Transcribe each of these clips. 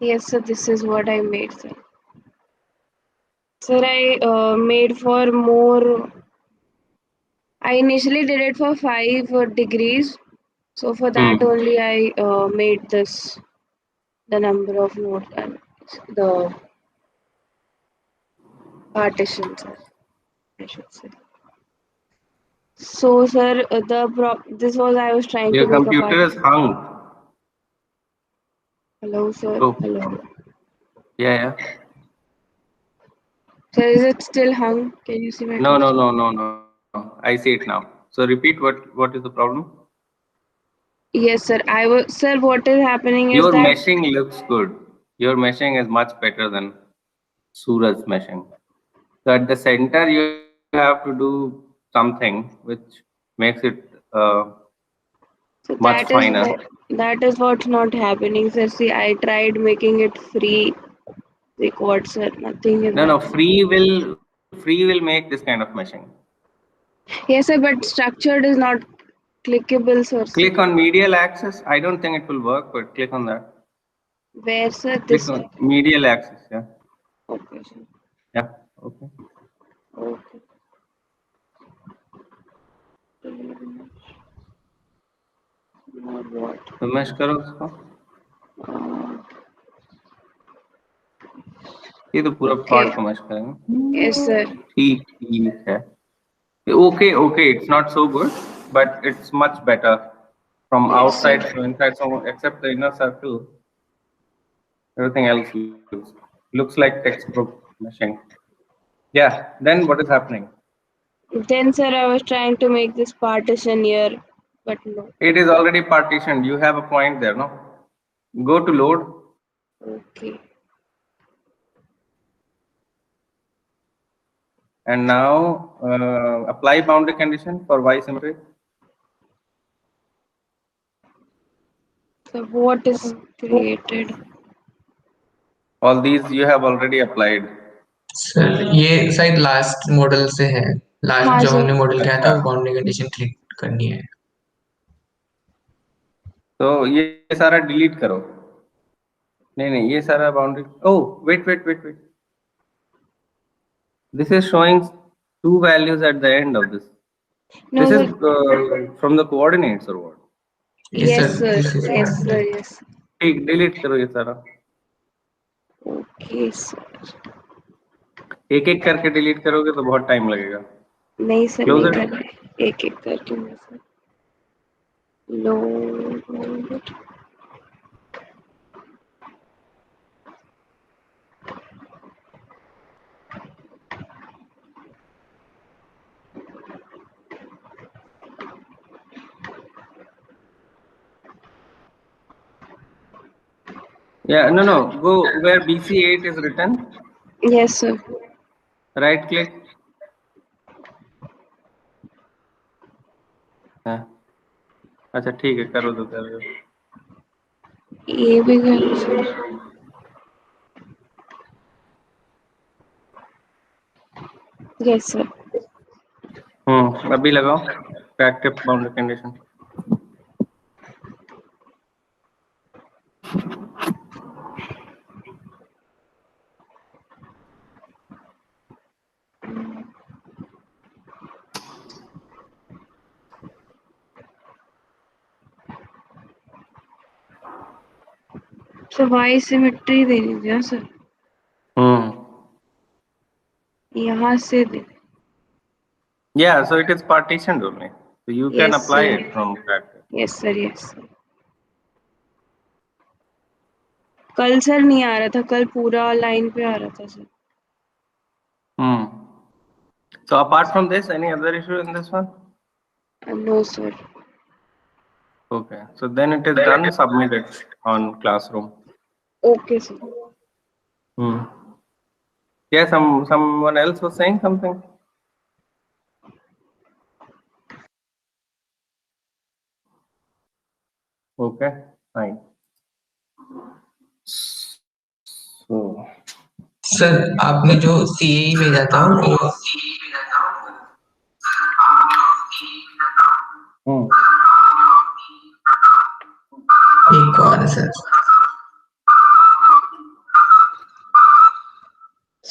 Yes, sir. This is what I made, sir. Sir, I made for more. I initially did it for 5 degrees. So for that Hmm. only I made this, the number of nodes and the partitions, sir, I should say. So, sir, this was I was trying to Your make a computer is partition. hung. Hello, sir. Oh, Hello. yeah, yeah. Sir, is it still hung? Can you see my No, no, cursor? no, no, no. I see it now. So repeat what is the problem? Yes, sir. I was, sir. What is happening is Your that, meshing looks good. Your meshing is much better than Suraj's meshing. So at the center, you have to do something which makes it so much finer. that is what's not happening, sir. See, I tried making it free record, sir. Nothing is No, no, happening. free will make this kind of meshing. Yes, sir. But structured is not clickable, sir. Click on medial axis. I don't think it will work, but click on that. Where, sir? Click This. on medial axis. Yeah, Okay, sir. yeah. Okay. Okay. Now what? तो mesh करो उसको. Uh, ये तो पूरा okay. part को mesh करेंगे. Yes, sir. ठीक है. Okay, it's not so good, but it's much better from Yes, sir. outside to inside. So except the inner circle, everything else looks like textbook meshing. Yeah. Then what is happening? Then, sir, I was trying to make this partition here, but no. It is already partitioned. You have a point there, no? Go to load Okay. and now apply boundary condition for Y symmetry. So, what is created? All these you have already applied. Sir ये शायद last model से है, last हाँ जब sir. हमने model किया था अच्छा, वो बाउंड्री कंडीशन क्लिक करनी है. तो ये सारा डिलीट करो. नहीं ये सारा boundary. Oh, wait. This is showing two values at the end of this. No, This is sir. from the coordinates or what? Yes, sir sir. This is Yes, sir. Yes. ठीक, delete करो ये सारा. Okay, sir. एक एक करके delete करोगे तो बहुत टाइम लगेगा. नहीं सर, क्लोज नहीं इट. कर रहे. एक एक करके मैं sir. Load. Yeah, no. Go where BC8 is written. Yes, sir. Right click. हाँ. अच्छा ठीक है, करो तो करो. ये भी कर सर. Yes, sir. अभी लगाओ फैक्टिव boundary condition. So, Y symmetry दे दीजिए सर. यहाँ से दे. Yeah, so it is partitioned only. So you can Yes, apply sir. it from practice. Yes, sir. Yes, sir. कल सर नहीं आ रहा था, कल पूरा लाइन पे आ रहा था sir. So apart from this, any other issue in this one? No, sir. Okay, so then it is done. Submit it on Classroom. Okay, sir. Yeah, someone else was saying something. Okay, fine. So sir आपने जो CAE भेजा था वो एक और है sir.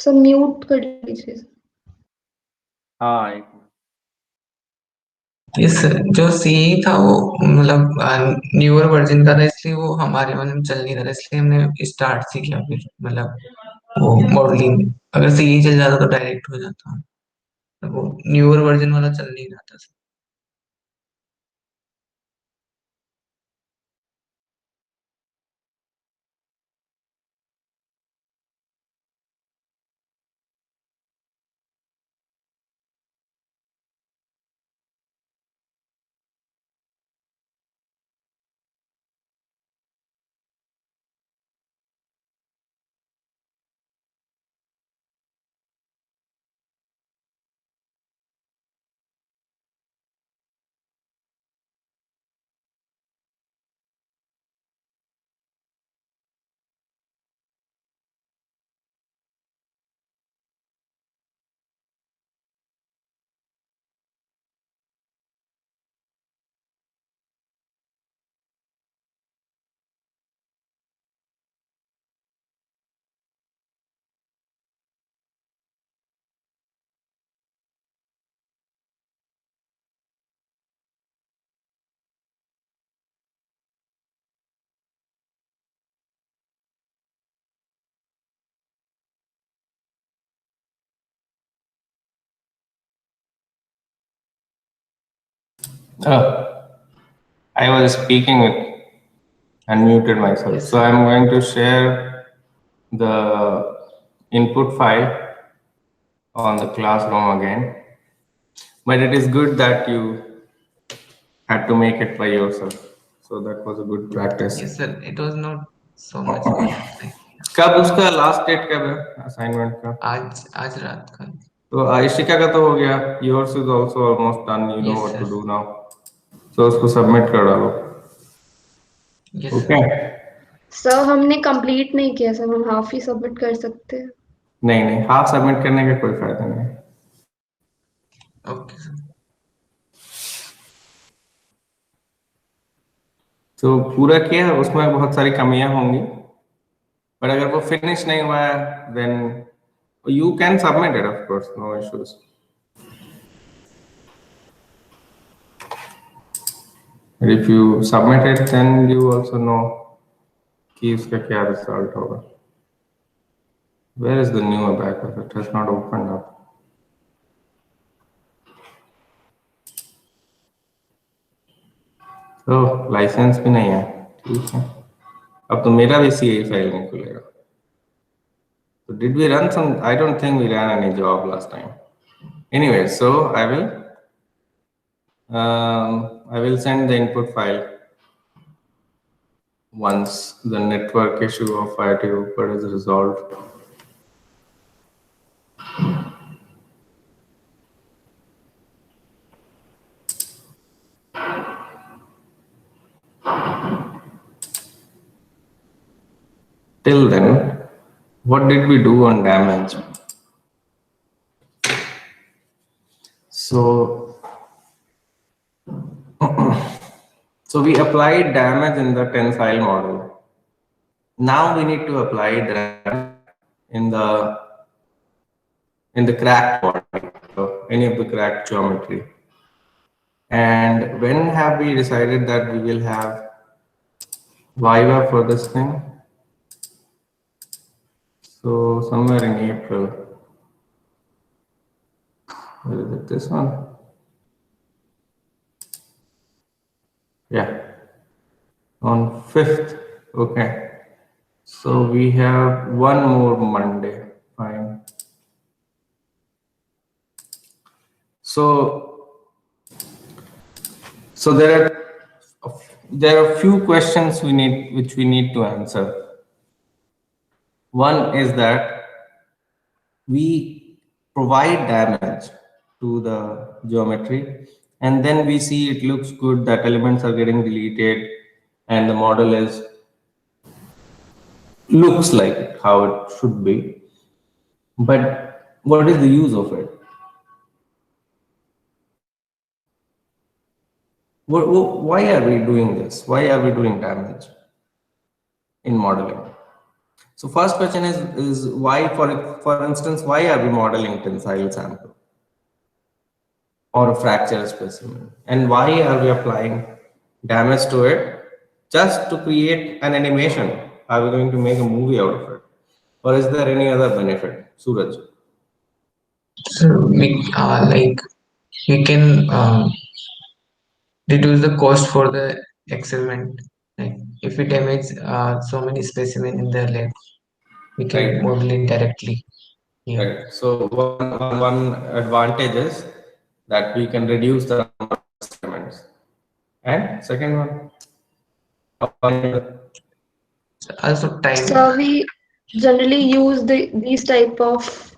सब mute कर लीजिए। हाँ एक इस जो सी था वो मतलब न्यूअर वर्जन का था, इसलिए वो हमारे वाले में चल नहीं रहा था, इसलिए हमने स्टार्ट से किया फिर मतलब वो मॉडलिंग। अगर सी चल जाता तो डायरेक्ट हो जाता, तो वो न्यूअर वर्जन वाला चल नहीं रहा था। I was speaking with unmuted myself. Yes, So sir. I'm going to share the input file on the classroom again. But it is good that you had to make it by yourself. So that was a good practice. Yes, sir. It was not so much hard. Like, कब उसका last date कब है assignment का? आज रात का। तो आयशिका का तो हो गया. Yours is also almost done. You know Yes, what sir. to do now. So उसको सबमिट कर डालो. Yes, sir. Okay. सर हमने कंप्लीट नहीं किया सर, हम हाफ ही सबमिट कर सकते हैं। नहीं नहीं, हाफ सबमिट करने का कोई फायदा नहीं है. Okay, sir. तो पूरा किया, उसमें बहुत सारी कमियां होंगी, बट अगर वो फिनिश नहीं हुआ है then you can submit it, of course no issues. If you submit it then you also know कि उसका क्या रिजल्ट होगा. Where is the new backup? It has not opened up. तो लाइसेंस भी नहीं है, ठीक है. अब तो मेरा भी सीए फाइल नहीं खुलेगा. So did we run some? I don't think we ran any job last time. Anyway, so I will send the input file once the network issue of IIT Rupert is resolved. Till then, what did we do on damage? So, so we applied damage in the tensile model. Now we need to apply damage in the cracked body, so any of the cracked geometry. And when have we decided that we will have Viva for this thing? So somewhere in April. Where is it? This one? Yeah, on 5th. Okay. So we have one more Monday. Fine. So there are few questions which we need to answer. One is that we provide damage to the geometry, and then we see it looks good, that elements are getting deleted, and the model is looks like how it should be. But what is the use of it? Why are we doing this? Why are we doing damage in modeling? So first question is why, for instance, why are we modeling tensile sample or a fracture specimen? And why are we applying damage to it just to create an animation? Are we going to make a movie out of it? Or is there any other benefit? Suraj. So we can reduce the cost for the experiment. Like if we damage so many specimens in the lab, we can Right. model it directly. Yeah. Right. So one advantage is that we can reduce the number of experiments. And second one, Also time. So we generally use these type of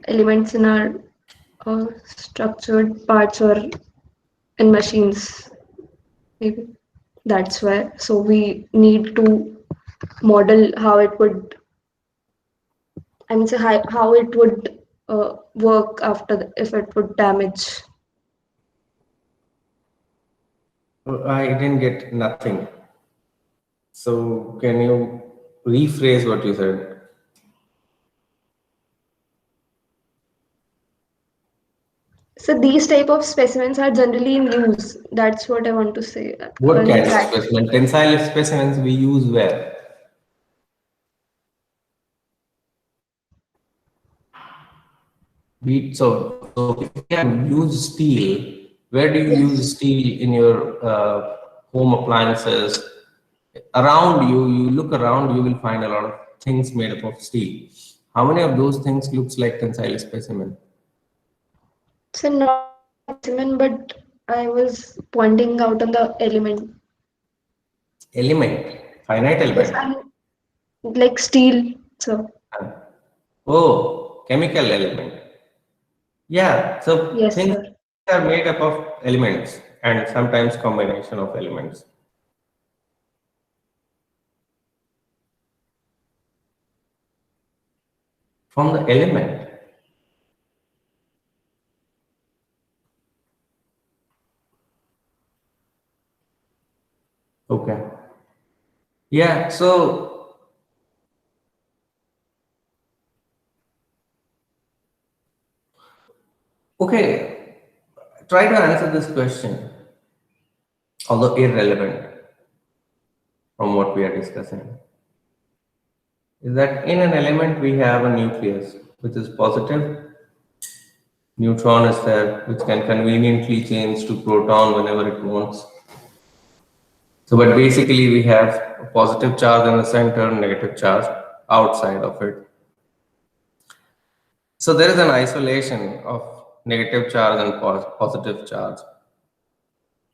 elements in our structured parts or in machines. Maybe that's why. So we need to model how it would. I mean, say how it would work after if it would damage. I didn't get nothing. So can you rephrase what you said? So these type of specimens are generally in use. That's what I want to say. What In kind of practice. specimen? Tensile specimens we use where? So if you can use steel, where do you use Yes. steel in your home appliances? Around you, you look around, you will find a lot of things made up of steel. How many of those things looks like tensile specimen? So not specimen, but I was pointing out on the element. Element, finite Yes, element. I'm like steel. So Oh, chemical element. Yeah, so yes, things sir. are made up of elements and sometimes combination of elements. From the element. Okay. Yeah, so okay, try to answer this question, although irrelevant from what we are discussing. Is that in an element we have a nucleus which is positive, neutron is there which can conveniently change to proton whenever it wants. So, but basically we have a positive charge in the center, negative charge outside of it. So there is an isolation of negative charge and positive charge.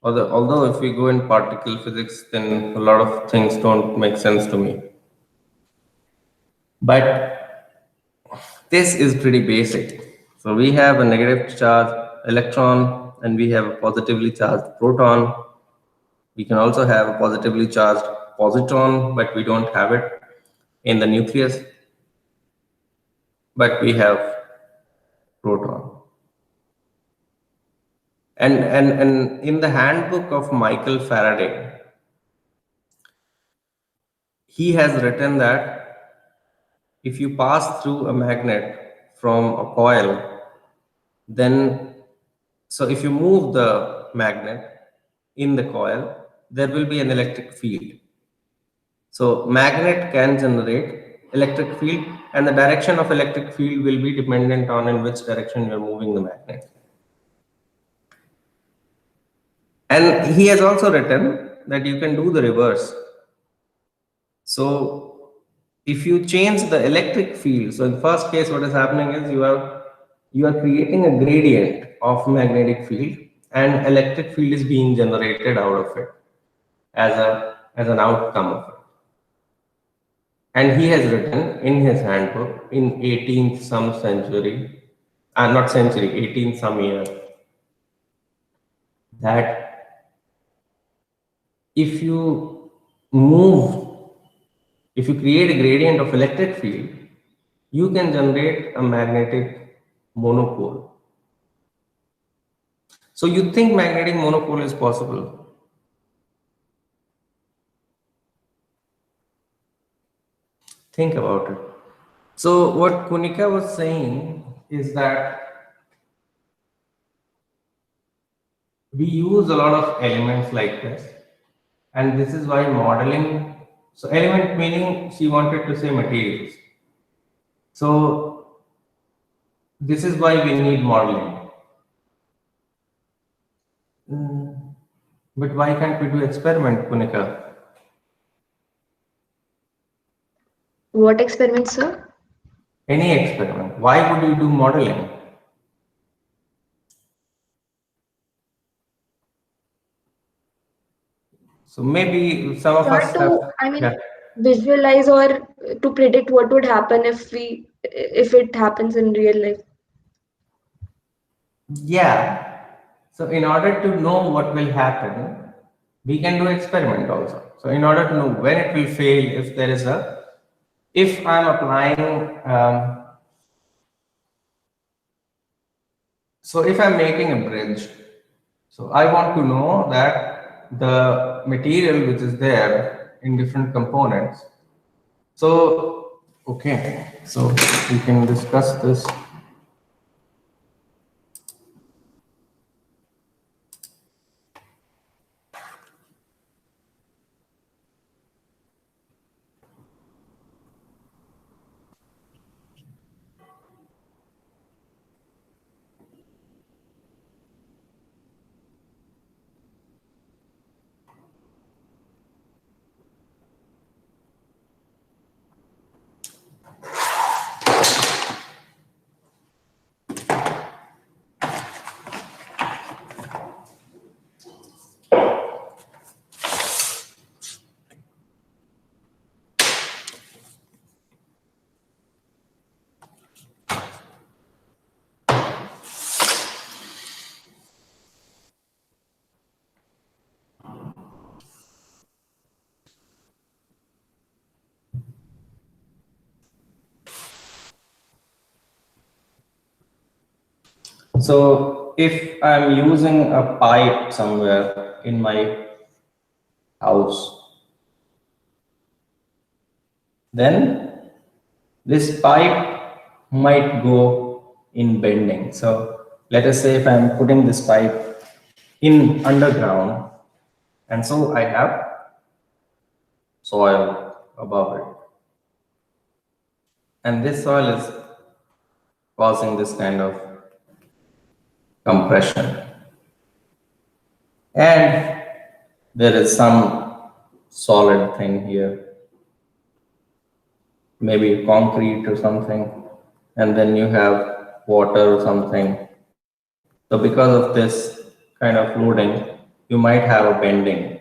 Although if we go in particle physics, then a lot of things don't make sense to me. But this is pretty basic. So we have a negative charge electron and we have a positively charged proton. We can also have a positively charged positron, but we don't have it in the nucleus, but we have proton. And in the handbook of Michael Faraday, he has written that if you pass through a magnet from a coil, then so if you move the magnet in the coil, there will be an electric field. So magnet can generate electric field, and the direction of electric field will be dependent on in which direction you're moving the magnet. And he has also written that you can do the reverse. So if you change the electric field, so in the first case, what is happening is you are creating a gradient of magnetic field, and electric field is being generated out of it as an outcome of it. And he has written in his handbook in 18th some century, not century, 18th some year, that if you move, if you create a gradient of electric field, you can generate a magnetic monopole. So you think magnetic monopole is possible? think about it. So what Kunika was saying is that we use a lot of elements like this, and this is why modeling, so element meaning she wanted to say materials. So this is why we need modeling. But why can't we do experiment, Kunika? What experiment, sir? Any experiment. Why would you do modeling? So maybe some of us have, To, I mean, yeah. visualize or to predict what would happen if it happens in real life. Yeah. So in order to know what will happen, we can do experiment also. So in order to know when it will fail, if there is a, if I'm applying, so if I'm making a bridge, so I want to know that the material which is there in different components. So, okay, so we can discuss this. So if I'm using a pipe somewhere in my house, then this pipe might go in bending. So let us say if I'm putting this pipe in underground, and so I have soil above it, and this soil is causing this kind of compression, and there is some solid thing here, maybe concrete or something, and then you have water or something. So because of this kind of loading, you might have a bending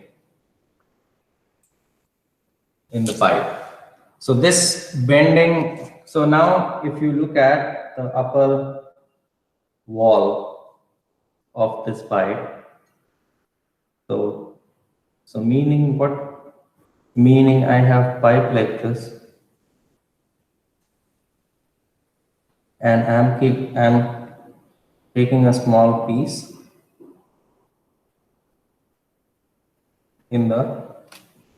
in the pipe. So this bending, so now if you look at the upper wall of this pipe, so meaning what? Meaning I have pipe like this, and I'm taking a small piece in the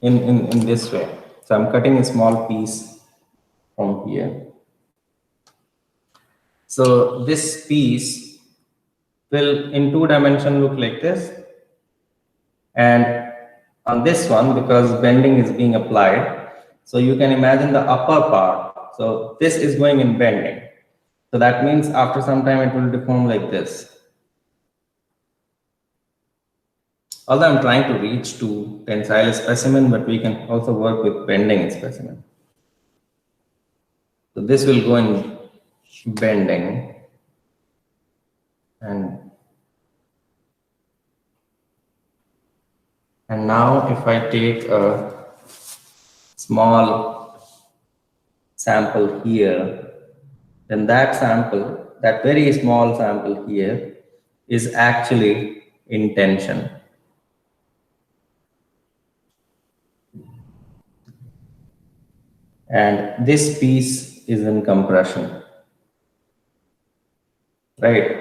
in this way. So I'm cutting a small piece from here. So this piece will in 2 dimension look like this, and on this one, because bending is being applied, so you can imagine the upper part. So this is going in bending. So that means after some time it will deform like this. Although I'm trying to reach to tensile specimen, but we can also work with bending specimen. So this will go in bending, and now if I take a small sample here, then that sample, that very small sample here, is actually in tension. And this piece is in compression, right?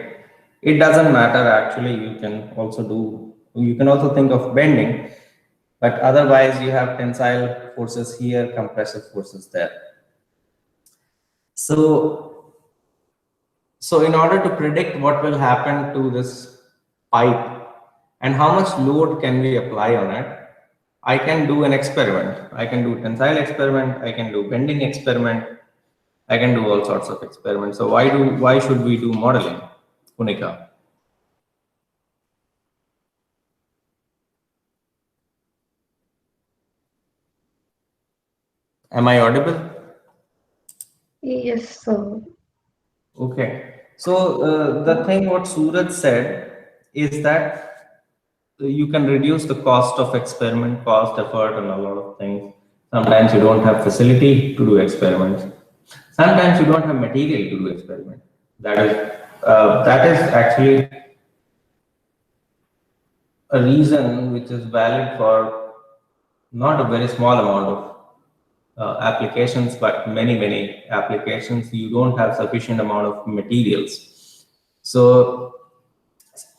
It doesn't matter actually, you can also think of bending, but otherwise you have tensile forces here, compressive forces there. So in order to predict what will happen to this pipe and how much load can we apply on it, I can do an experiment. I can do tensile experiment, I can do bending experiment, I can do all sorts of experiments. So why should we do modeling, Punika? Am I audible? Yes, sir. Okay. So the thing what Suraj said is that you can reduce the cost of experiment, cost, effort, and a lot of things. Sometimes you don't have facility to do experiments. Sometimes you don't have material to do experiment. That is actually a reason which is valid for not a very small amount of applications, but many applications. You don't have sufficient amount of materials. So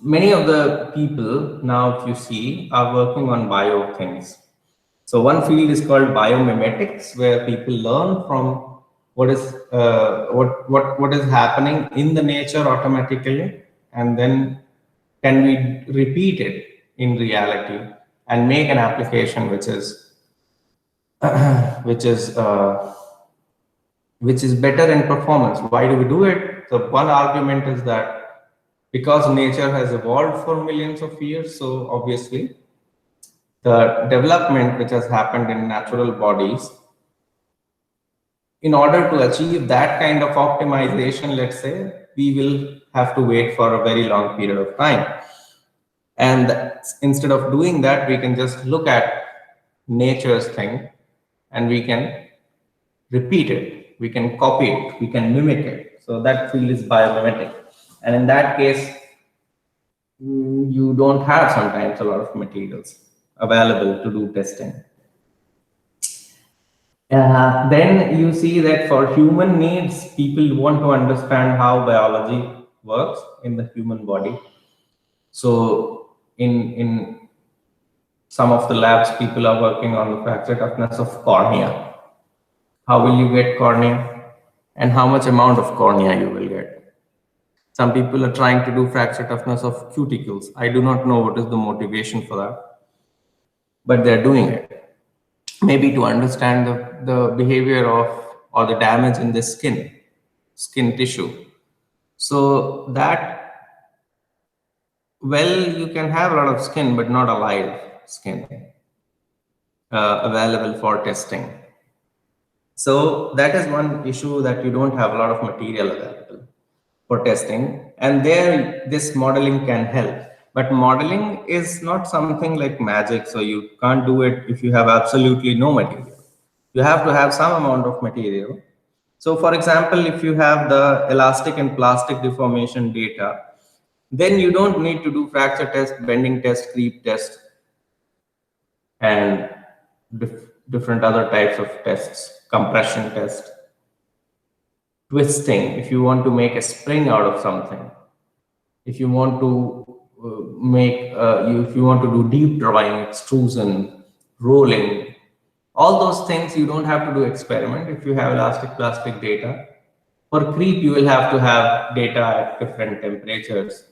many of the people now, if you see, are working on bio things. So one field is called biomimetics, where people learn from what is happening in the nature automatically, and then can we repeat it in reality and make an application which is uh, which is better in performance. Why do we do it? The one argument is that because nature has evolved for millions of years, so obviously the development which has happened in natural bodies, in order to achieve that kind of optimization, let's say, we will have to wait for a very long period of time. And instead of doing that, we can just look at nature's thing and we can repeat it, we can copy it, we can mimic it. So that field is biomimetic. And in that case, you don't have sometimes a lot of materials available to do testing. Then you see that for human needs, people want to understand how biology works in the human body. So in some of the labs, people are working on the fracture toughness of cornea. How will you get cornea? And how much amount of cornea you will get? Some people are trying to do fracture toughness of cuticles. I do not know what is the motivation for that, but they're doing it. Maybe to understand the behavior of or the damage in the skin tissue. So that, well, you can have a lot of skin, but not a live skin available for testing. So that is one issue, that you don't have a lot of material available for testing. And there, this modeling can help. But modeling is not something like magic. So you can't do it if you have absolutely no material. You have to have some amount of material. So for example, if you have the elastic and plastic deformation data, then you don't need to do fracture test, bending test, creep test, and different other types of tests, compression test, twisting, if you want to make a spring out of something, if you want to if you want to do deep drawing, extrusion, rolling, all those things, you don't have to do experiment if you have elastic plastic data. For creep, you will have to have data at different temperatures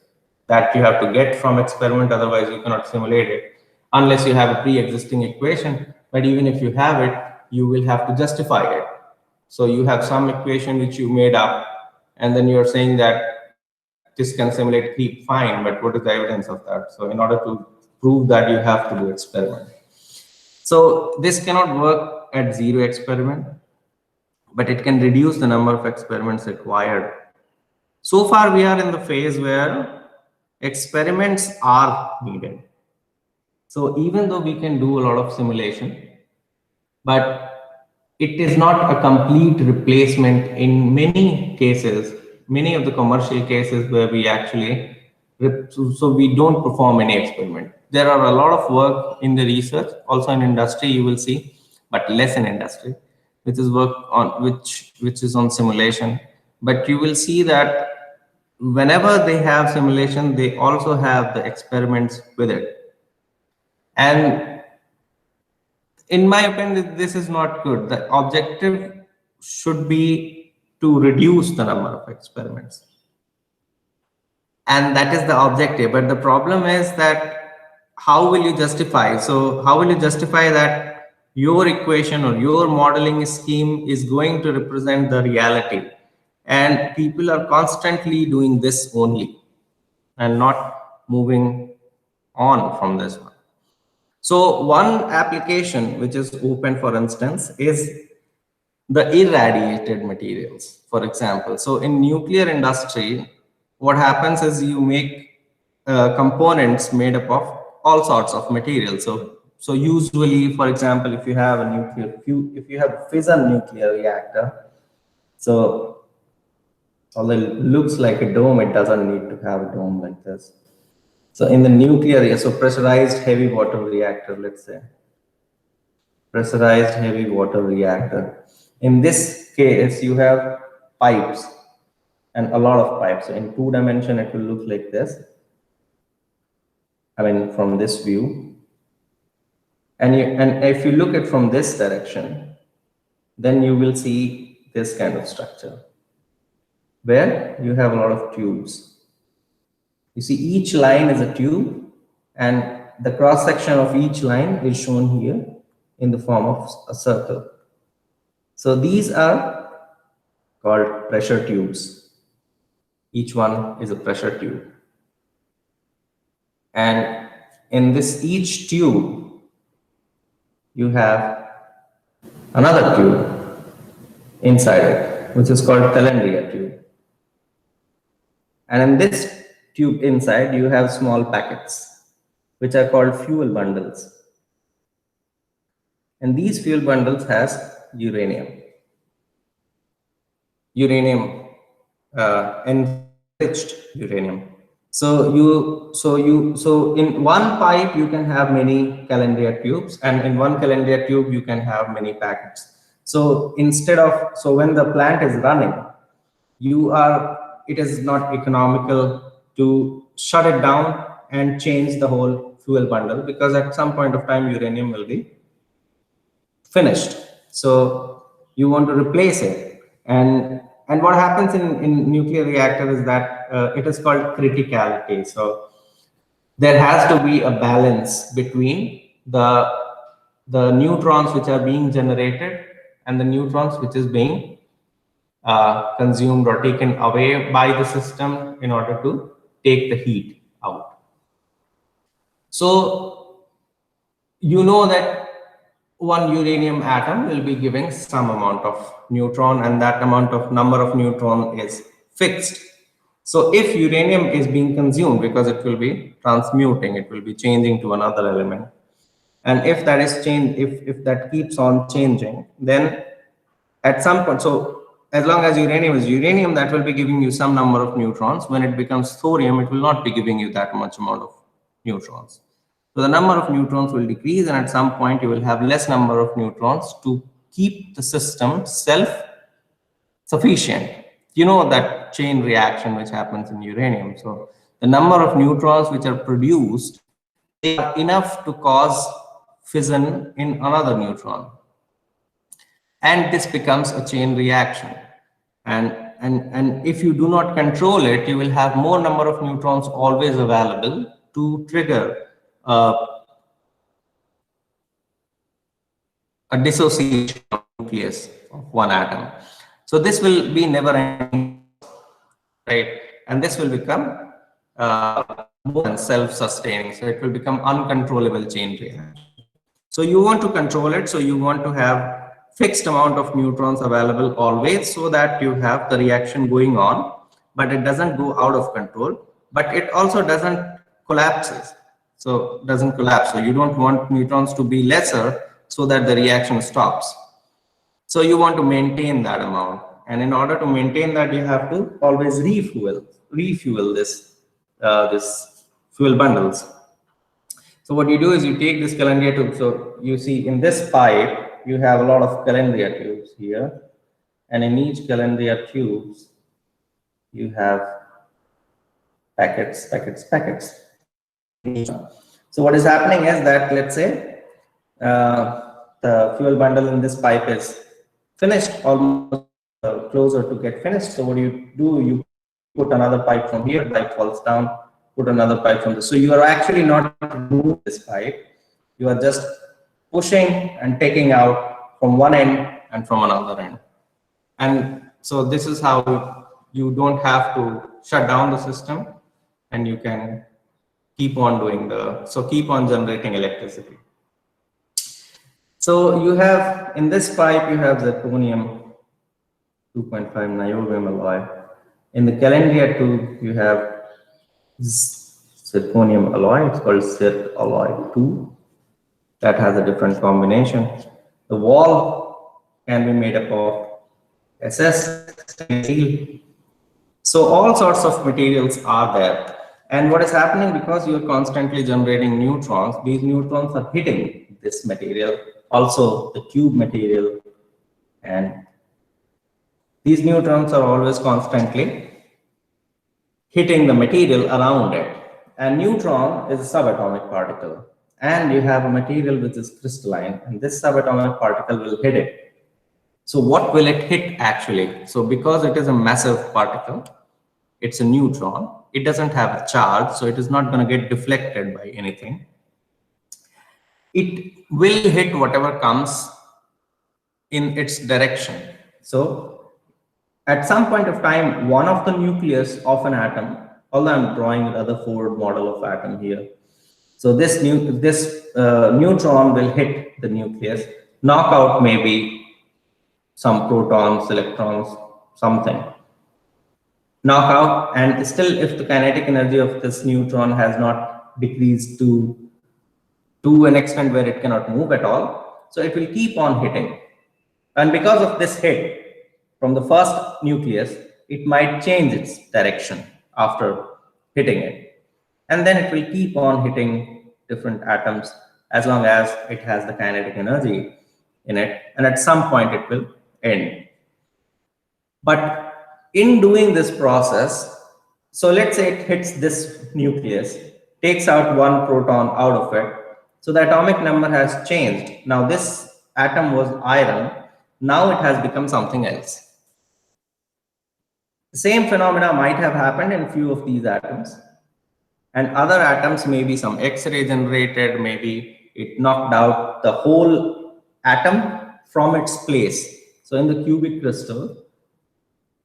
that you have to get from experiment, otherwise you cannot simulate it unless you have a pre-existing equation. But even if you have it, you will have to justify it. So you have some equation which you made up, and then you're saying that this can simulate creep fine, but what is the evidence of that? So in order to prove that, you have to do experiment. So this cannot work at zero experiment, but it can reduce the number of experiments required. So far, we are in the phase where experiments are needed. So even though we can do a lot of simulation, but it is not a complete replacement in many cases, many of the commercial cases where we actually, so we don't perform any experiment. There are a lot of work in the research, also in industry you will see, but less in industry, which is work on which is on simulation. But you will see that whenever they have simulation, they also have the experiments with it. And in my opinion, this is not good. The objective should be to reduce the number of experiments. And that is the objective. But the problem is that how will you justify? So how will you justify that your equation or your modeling scheme is going to represent the reality? And people are constantly doing this only and not moving on from this one. So one application which is open, for instance, is the irradiated materials, for example. So in nuclear industry, what happens is you make components made up of all sorts of materials. So usually, for example, if you have a if you have a fission nuclear reactor, so although it looks like a dome, it doesn't need to have a dome like this. So in the nuclear, so pressurized heavy water reactor, let's say, pressurized heavy water reactor. In this case, you have pipes and a lot of pipes. So in 2 dimension, it will look like this. I mean, from this view. And if you look at from this direction, then you will see this kind of structure where you have a lot of tubes. You see each line is a tube and the cross section of each line is shown here in the form of a circle. So these are called pressure tubes. Each one is a pressure tube. And in this each tube, you have another tube inside it, which is called calandria tube. And in this tube inside, you have small packets, which are called fuel bundles. And these fuel bundles has uranium. Enriched uranium. So in one pipe you can have many calandria tubes, and in one calandria tube you can have many packets. So when the plant is running, it is not economical to shut it down and change the whole fuel bundle, because at some point of time uranium will be finished. So you want to replace it. And what happens in nuclear reactor is that it is called criticality. So there has to be a balance between the neutrons which are being generated and the neutrons which is being consumed or taken away by the system in order to take the heat out. So you know that one uranium atom will be giving some amount of neutron, and that amount of number of neutron is fixed. So if uranium is being consumed, because it will be transmuting, it will be changing to another element. And if that is changed, if that keeps on changing, then at some point, so as long as uranium is uranium, that will be giving you some number of neutrons. When it becomes thorium, it will not be giving you that much amount of neutrons. So the number of neutrons will decrease, and at some point you will have less number of neutrons to keep the system self-sufficient. You know that chain reaction which happens in uranium. So the number of neutrons which are produced, they are enough to cause fission in another neutron. And this becomes a chain reaction. And if you do not control it, you will have more number of neutrons always available to trigger a dissociation of nucleus of one atom. So this will be never ending, right? And this will become more than self-sustaining. So it will become uncontrollable chain reaction. So you want to control it. So you want to have fixed amount of neutrons available always, so that you have the reaction going on, but it doesn't go out of control, but it also doesn't collapses. So doesn't collapse. So you don't want neutrons to be lesser so that the reaction stops. So you want to maintain that amount. And in order to maintain that, you have to always refuel this fuel bundles. So what you do is you take this calandria tube. So you see in this pipe, you have a lot of calandria tubes here. And in each calandria tubes, you have packets. So what is happening is that, let's say, the fuel bundle in this pipe is finished almost closer to get finished. So what do? You put another pipe from here, the pipe falls down, put another pipe from this. So you are actually not removing this pipe. You are just pushing and taking out from one end and from another end. And so this is how you don't have to shut down the system, and you can keep on doing keep on generating electricity. So you have, in this pipe, you have zirconium 2.5 niobium alloy. In the Calandria tube, you have zirconium alloy. It's called zirc alloy 2. That has a different combination. The wall can be made up of SS, stainless steel. So all sorts of materials are there. And what is happening, because you are constantly generating neutrons, these neutrons are hitting this material, also the tube material, and these neutrons are always constantly hitting the material around it. And neutron is a subatomic particle. And you have a material which is crystalline, and this subatomic particle will hit it. So what will it hit actually? So because it is a massive particle, it's a neutron, it doesn't have a charge, so it is not going to get deflected by anything. It will hit whatever comes in its direction. So at some point of time, one of the nucleus of an atom, although I'm drawing a Rutherford model of atom here. So this neutron will hit the nucleus, knock out maybe some protons, electrons, something. Knock out, and still if the kinetic energy of this neutron has not decreased to an extent where it cannot move at all, so it will keep on hitting. And because of this hit from the first nucleus, it might change its direction after hitting it. And then it will keep on hitting different atoms as long as it has the kinetic energy in it. And at some point it will end. But in doing this process, so let's say it hits this nucleus, takes out one proton out of it. So the atomic number has changed. Now this atom was iron. Now it has become something else. The same phenomena might have happened in few of these atoms. And other atoms, maybe some X-ray generated, maybe it knocked out the whole atom from its place. So in the cubic crystal,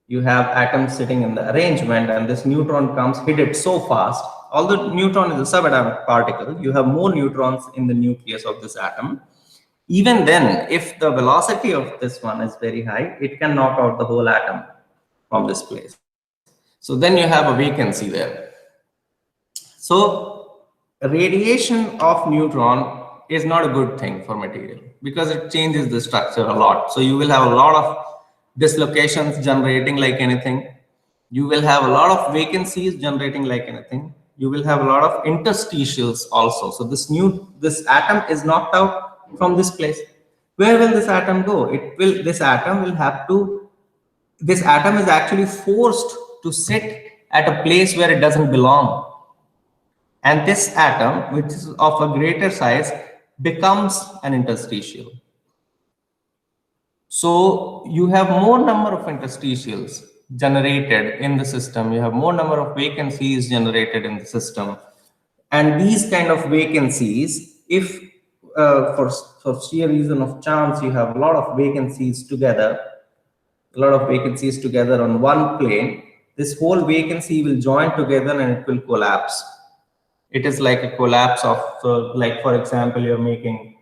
you have atoms sitting in the arrangement, and this neutron comes, hit it so fast. Although neutron is a subatomic particle, you have more neutrons in the nucleus of this atom. Even then, if the velocity of this one is very high, it can knock out the whole atom from this place. So then you have a vacancy there. So radiation of neutron is not a good thing for material because it changes the structure a lot. So you will have a lot of dislocations generating like anything. You will have a lot of vacancies generating like anything. You will have a lot of interstitials also. So this atom is knocked out from this place. Where will this atom go? This atom is actually forced to sit at a place where it doesn't belong. And this atom, which is of a greater size, becomes an interstitial. So you have more number of interstitials generated in the system. You have more number of vacancies generated in the system. And these kind of vacancies, if for sheer reason of chance, you have a lot of vacancies together, on one plane, this whole vacancy will join together and it will collapse. It is like a collapse of, like for example, you're making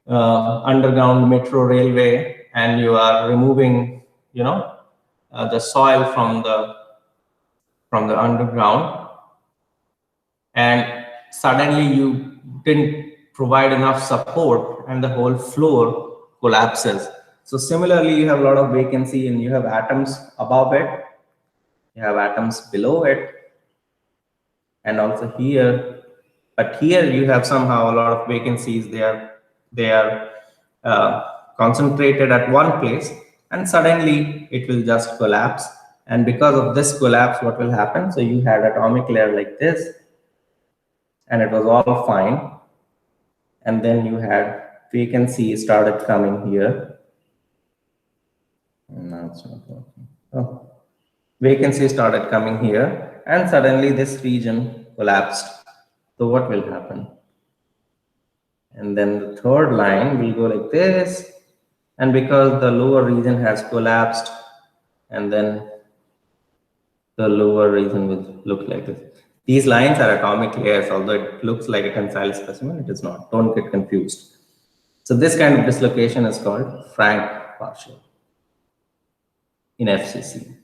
underground metro railway, and you are removing, the soil from the underground, and suddenly you didn't provide enough support, and the whole floor collapses. So similarly, you have a lot of vacancy, and you have atoms above it, you have atoms below it, and also here. But here you have somehow a lot of vacancies. They are concentrated at one place, and suddenly it will just collapse. And because of this collapse, what will happen? So you had atomic layer like this, and it was all fine. And then you had vacancy started coming here. Now it's not working. Oh, vacancy started coming here, and suddenly this region collapsed. So what will happen? And then the third line will go like this, and because the lower region has collapsed, and then the lower region will look like this. These lines are atomic layers, although it looks like a tensile specimen, it is not. Don't get confused. So this kind of dislocation is called Frank partial in FCC.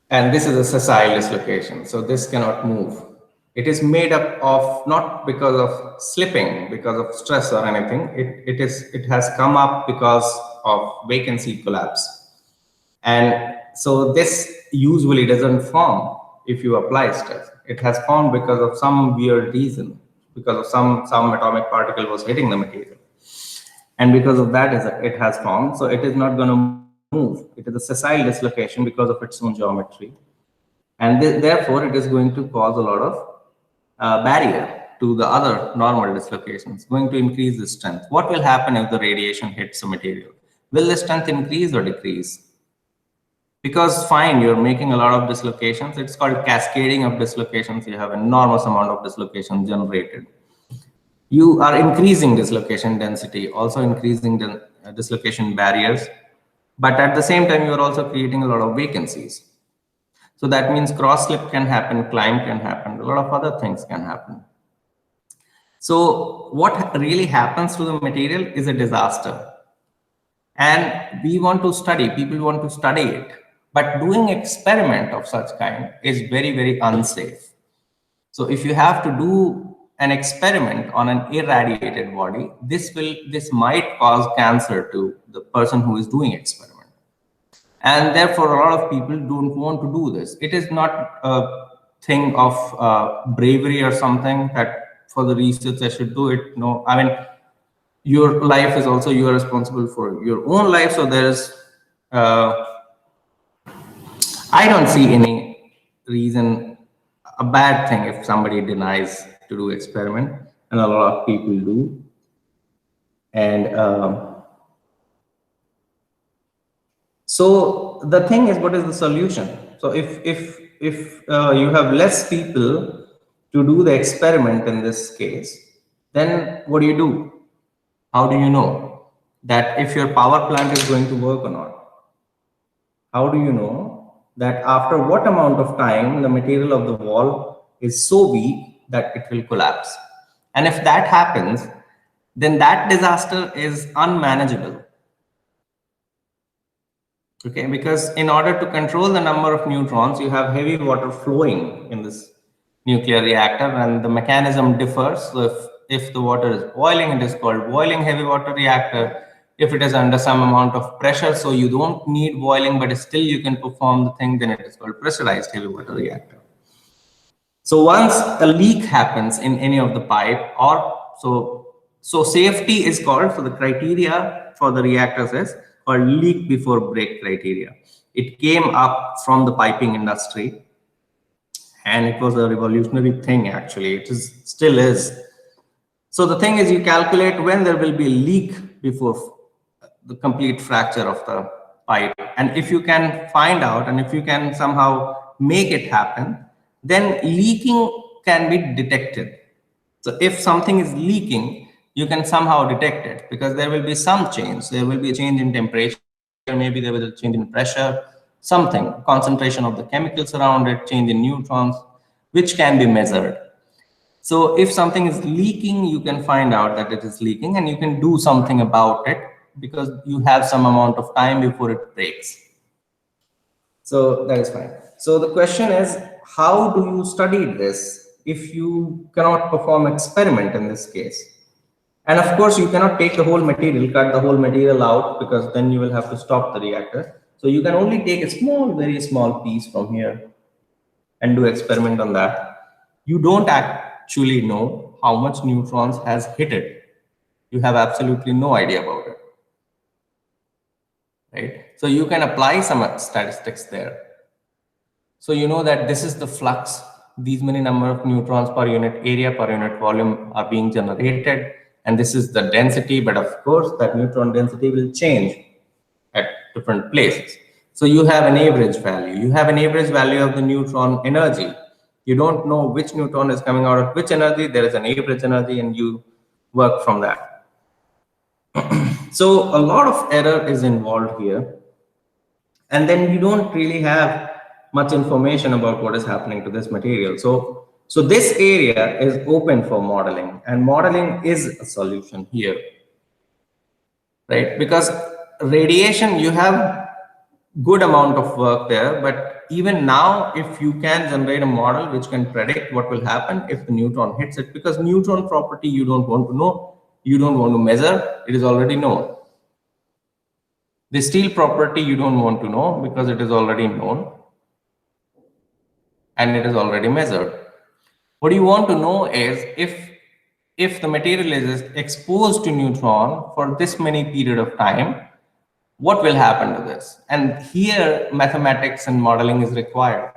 And this is a sessile dislocation, so this cannot move. It is made up of not because of slipping, because of stress or anything. It has come up because of vacancy collapse. And so this usually doesn't form if you apply stress. It has formed because of some weird reason, because of some atomic particle was hitting the material. And because of that, it has formed. So it is not going to move. It is a sessile dislocation because of its own geometry. And therefore, it is going to cause a lot of barrier to the other normal dislocations, going to increase the strength. What will happen if the radiation hits the material? Will the strength increase or decrease? Because fine, you're making a lot of dislocations. It's called cascading of dislocations. You have enormous amount of dislocation generated. You are increasing dislocation density, also increasing the dislocation barriers. But at the same time, you're also creating a lot of vacancies. So that means cross slip can happen, climb can happen, a lot of other things can happen. So what really happens to the material is a disaster. And we want to study, people want to study it. But doing experiment of such kind is very, very unsafe. So if you have to do an experiment on an irradiated body, this might cause cancer to the person who is doing experiment. And therefore, a lot of people don't want to do this. It is not a thing of bravery or something that for the research I should do it. No, I mean, your life is also, you are responsible for your own life. So there's, I don't see any reason, a bad thing if somebody denies to do experiment, and a lot of people do. And so the thing is, what is the solution? So if you have less people to do the experiment in this case, then what do? How do you know that if your power plant is going to work or not? How do you know that after what amount of time the material of the wall is so weak that it will collapse? And if that happens, then that disaster is unmanageable. Okay, because in order to control the number of neutrons, you have heavy water flowing in this nuclear reactor, and the mechanism differs. So if the water is boiling, it is called boiling heavy water reactor. If it is under some amount of pressure, so you don't need boiling, but still you can perform the thing, then it is called pressurized heavy water reactor. So once a leak happens in any of the pipe, or so safety is called, so the criteria for the reactors is called leak before break criteria. It came up from the piping industry, and it was a revolutionary thing actually. It is still is. So the thing is, you calculate when there will be a leak before the complete fracture of the pipe. And if you can find out, and if you can somehow make it happen, then leaking can be detected. So if something is leaking, you can somehow detect it, because there will be some change. There will be a change in temperature, maybe there will be a change in pressure, something, concentration of the chemicals around it, change in neutrons, which can be measured. So if something is leaking, you can find out that it is leaking, and you can do something about it because you have some amount of time before it breaks. So that is fine. So the question is, how do you study this if you cannot perform experiment in this case? And of course, you cannot take the whole material, cut the whole material out, because then you will have to stop the reactor. So you can only take a small, very small piece from here and do experiment on that. You don't actually know how much neutrons has hit it. You have absolutely no idea about it, right? So you can apply some statistics there. So you know that this is the flux, these many number of neutrons per unit area, per unit volume are being generated, and this is the density, but of course that neutron density will change at different places. So you have an average value. You have an average value of the neutron energy. You don't know which neutron is coming out of which energy. There is an average energy, and you work from that. So a lot of error is involved here. And then you don't really have much information about what is happening to this material. So this area is open for modeling, and modeling is a solution here, right? Because radiation, you have good amount of work there, but even now, if you can generate a model which can predict what will happen if the neutron hits it, because neutron property you don't want to know, you don't want to measure, it is already known. The steel property you don't want to know because it is already known and it is already measured. What you want to know is if the material is exposed to neutron for this many period of time, what will happen to this? And here mathematics and modeling is required.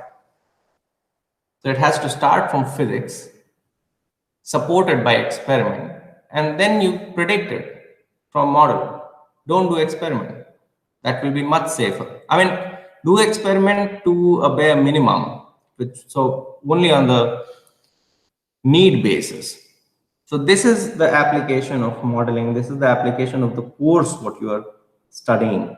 So it has to start from physics, supported by experiment, and then you predict it from model. Don't do experiment. That will be much safer. I mean, do experiment to a bare minimum, so only on the need basis. So this is the application of modeling. This is the application of the course what you are studying.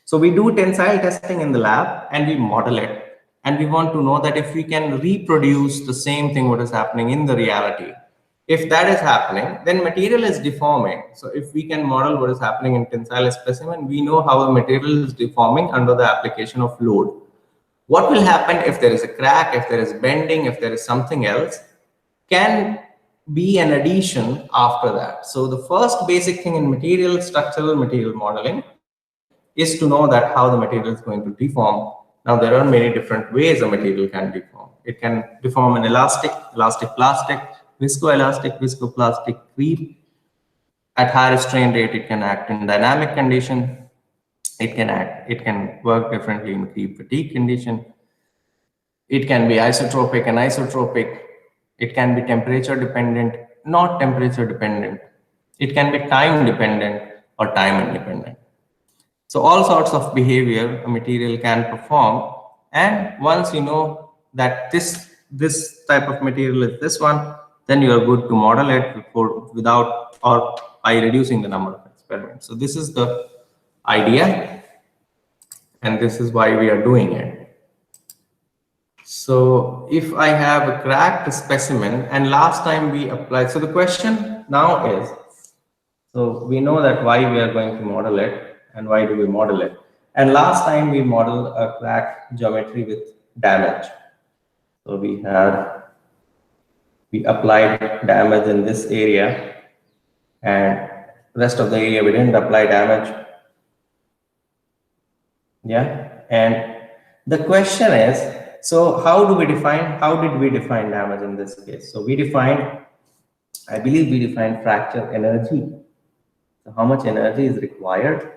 So we do tensile testing in the lab and we model it. And we want to know that if we can reproduce the same thing what is happening in the reality. If that is happening, then material is deforming. So if we can model what is happening in tensile specimen, we know how the material is deforming under the application of load. What will happen if there is a crack, if there is bending, if there is something else, can be an addition after that. So the first basic thing in material structural material modeling is to know that how the material is going to deform. Now there are many different ways a material can deform. It can deform an elastic, elastic plastic, viscoelastic, viscoplastic, creep. At higher strain rate, it can act in dynamic condition. It can work differently in creep fatigue condition. It can be isotropic and isotropic. It can be temperature dependent, not temperature dependent. It can be time dependent or time independent. So all sorts of behavior a material can perform. And once you know that this type of material is this one, then you are good to model it without or by reducing the number of experiments. So this is the idea, and this is why we are doing it. So if I have a cracked specimen, and last time we applied, so the question now is, so we know that why we are going to model it and why do we model it. And last time we modeled a crack geometry with damage. So we applied damage in this area, and rest of the area we didn't apply damage. Yeah, and the question is, so how did we define damage in this case? So we defined, I believe we defined fracture energy. So how much energy is required?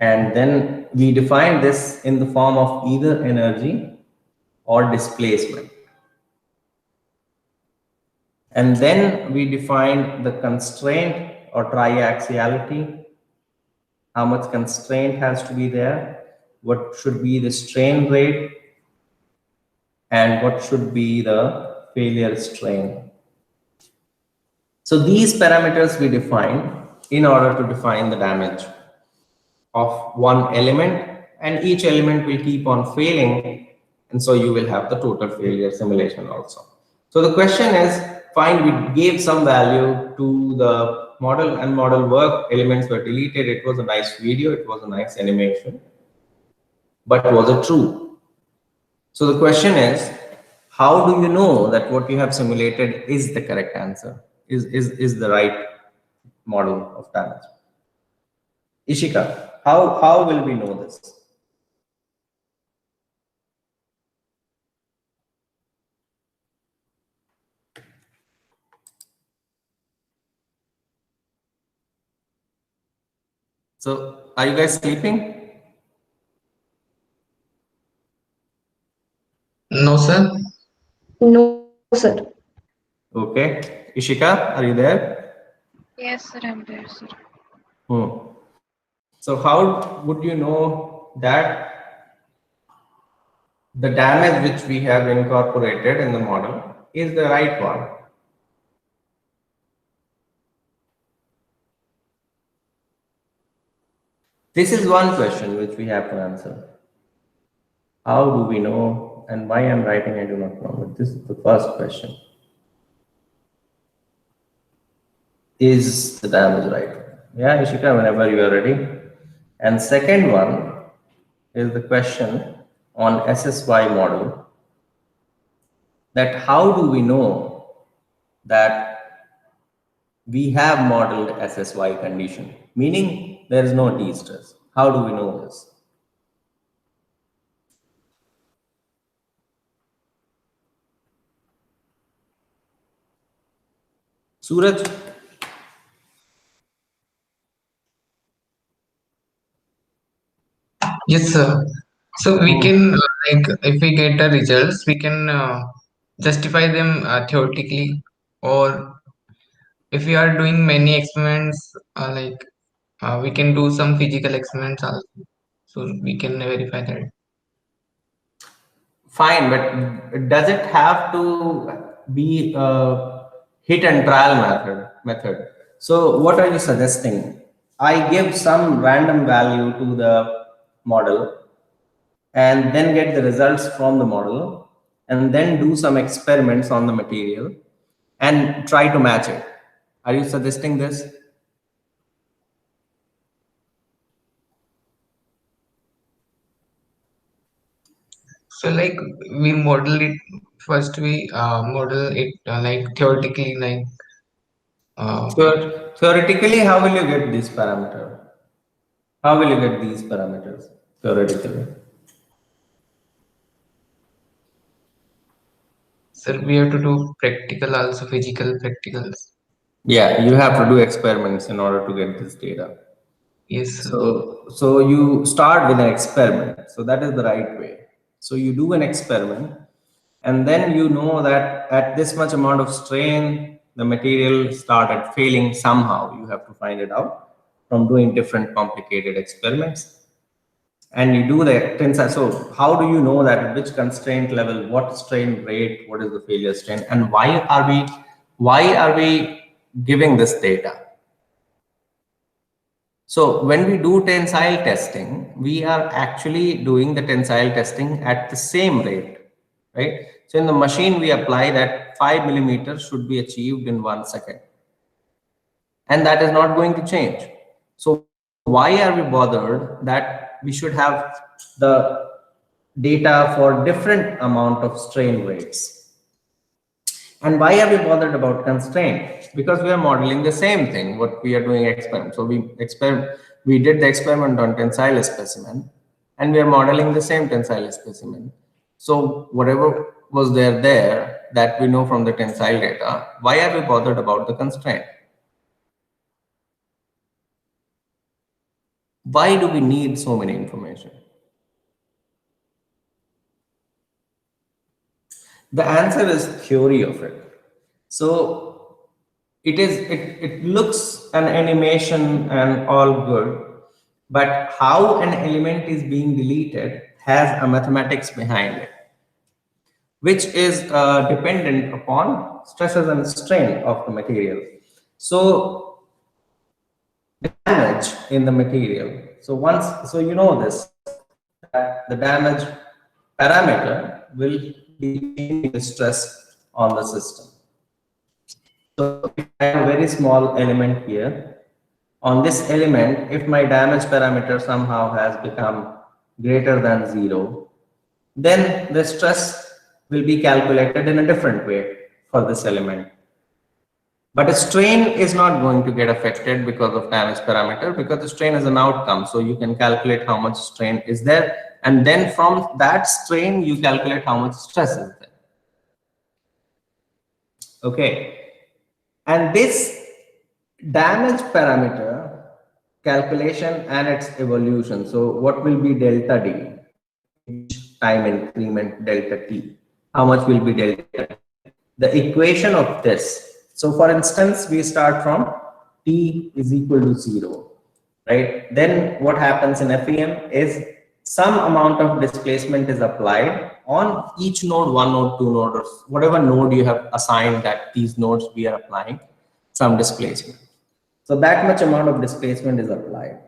And then we define this in the form of either energy or displacement. And then we define the constraint or triaxiality, how much constraint has to be there, what should be the strain rate, and what should be the failure strain. So these parameters we define in order to define the damage of one element, and each element will keep on failing, and so you will have the total failure simulation also. So the question is, fine, we gave some value to the model and model work, elements were deleted, it was a nice video, it was a nice animation, but was it true? So the question is, how do you know that what you have simulated is the correct answer, is the right model of damage? Ishika, how will we know this? So are you guys sleeping? No, sir. No, sir. Okay. Ishika, are you there? Yes, sir, I'm there, sir. So how would you know that the damage which we have incorporated in the model is the right one? This is one question which we have to answer. How do we know, and why I'm writing I do not know, but this is the first question. Is the damage right? Yeah, Ishika, whenever you are ready. And second one is the question on SSY model, that how do we know that we have modeled SSY condition, meaning there is no T stress. How do we know this? Suraj? Yes, sir. So we can, like, if we get the results, we can justify them theoretically, or if we are doing many experiments, we can do some physical experiments also, so we can verify that. Fine, but does it have to be a hit and trial method? So what are you suggesting? I give some random value to the model and then get the results from the model and then do some experiments on the material and try to match it. Are you suggesting this? So like we model it first, we model it like theoretically, like Theoretically, how will you get this parameter? How will you get these parameters theoretically? so we have to do practical also, physical practicals. Yeah, you have to do experiments in order to get this data. Yes, sir. So you start with an experiment. So that is the right way. So you do an experiment, and then you know that at this much amount of strain, the material started failing somehow. You have to find it out from doing different complicated experiments. And you do the tensile. So how do you know that at which constraint level, what strain rate, what is the failure strain, and why are we giving this data? So when we do tensile testing, we are actually doing the tensile testing at the same rate, right? So in the machine, we apply that 5 millimeters should be achieved in 1 second, and that is not going to change. So why are we bothered that we should have the data for different amount of strain rates? And why are we bothered about constraint? Because we are modeling the same thing, what we are doing experiment. So we did the experiment on tensile specimen, and we are modeling the same tensile specimen. So whatever was there that we know from the tensile data, why are we bothered about the constraint? Why do we need so many information? The answer is theory of it. So it looks an animation and all good, but how an element is being deleted has a mathematics behind it, which is dependent upon stresses and strain of the material. So damage in the material. So you know this, that the damage parameter will be the stress on the system. So if I have a very small element here, on this element, if my damage parameter somehow has become greater than 0, then the stress will be calculated in a different way for this element. But a strain is not going to get affected because of damage parameter, because the strain is an outcome. So you can calculate how much strain is there, and then from that strain, you calculate how much stress is there. Okay. And this damage parameter calculation and its evolution. So what will be delta D in each time increment delta T? How much will be delta T? The equation of this. So for instance, we start from T is equal to 0, right? Then what happens in FEM is some amount of displacement is applied on each node, one node, two node, or whatever node you have assigned that these nodes we are applying some displacement. So that much amount of displacement is applied.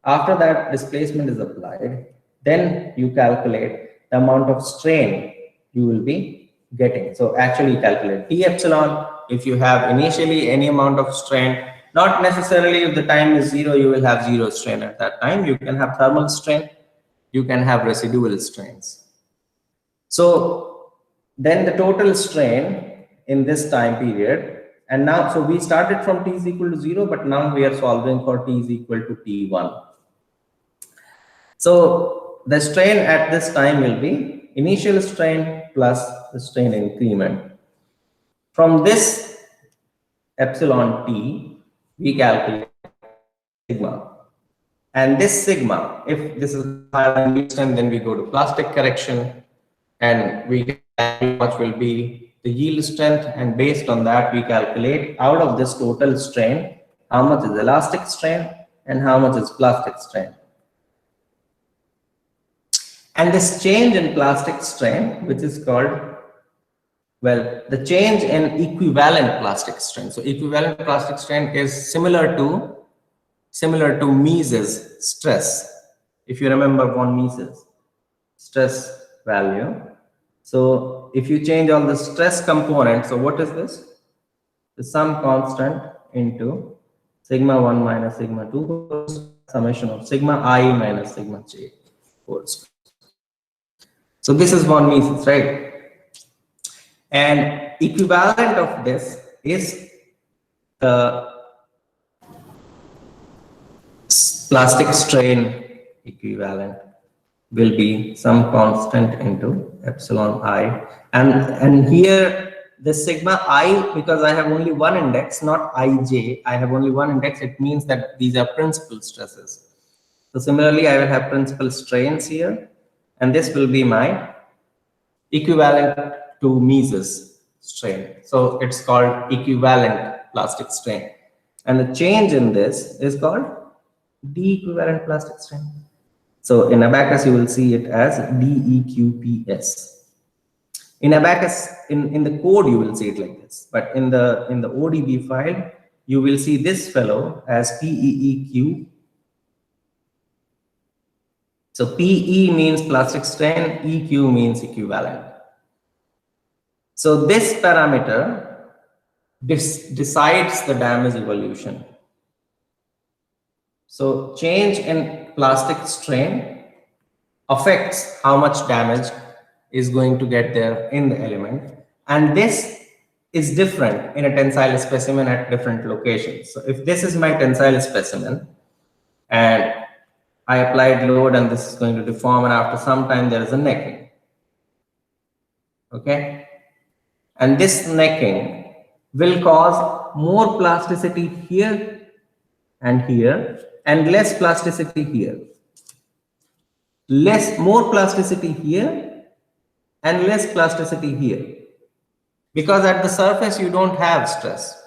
After that displacement is applied, then you calculate the amount of strain you will be getting. So actually you calculate T epsilon. If you have initially any amount of strain, not necessarily if the time is 0, you will have 0 strain at that time. You can have thermal strain, you can have residual strains. So then the total strain in this time period, and now, so we started from T is equal to 0, but now we are solving for T is equal to T1. So the strain at this time will be initial strain plus the strain increment. From this epsilon T, we calculate sigma. And this sigma, if this is higher than yield strength, then we go to plastic correction and we calculate how much will be the yield strength, and based on that we calculate out of this total strain how much is elastic strain and how much is plastic strain. And this change in plastic strain, which is called, well, the change in equivalent plastic strain. So equivalent plastic strain is similar to Mises stress. If you remember von Mises stress value. So if you change all the stress components, so what is this? The sum constant into sigma 1 minus sigma 2 summation of sigma I minus sigma j whole square. So this is von Mises, right? And equivalent of this is the plastic strain equivalent will be some constant into epsilon I. And here the sigma I, because I have only one index, not ij, I have only one index, it means that these are principal stresses. So similarly, I will have principal strains here, and this will be my equivalent to Mises strain. So it's called equivalent plastic strain. And the change in this is called de-equivalent plastic strain. So in Abacus, you will see it as DEQPS. In Abacus, in the code, you will see it like this. But in the ODB file, you will see this fellow as PEEQ. So PE means plastic strain, EQ means equivalent. So this parameter decides the damage evolution. So change in plastic strain affects how much damage is going to get there in the element. And this is different in a tensile specimen at different locations. So if this is my tensile specimen and I applied load and this is going to deform, and after some time there is a necking. Okay. And this necking will cause more plasticity here and here and less plasticity here. More plasticity here and less plasticity here. Because at the surface you don't have stress.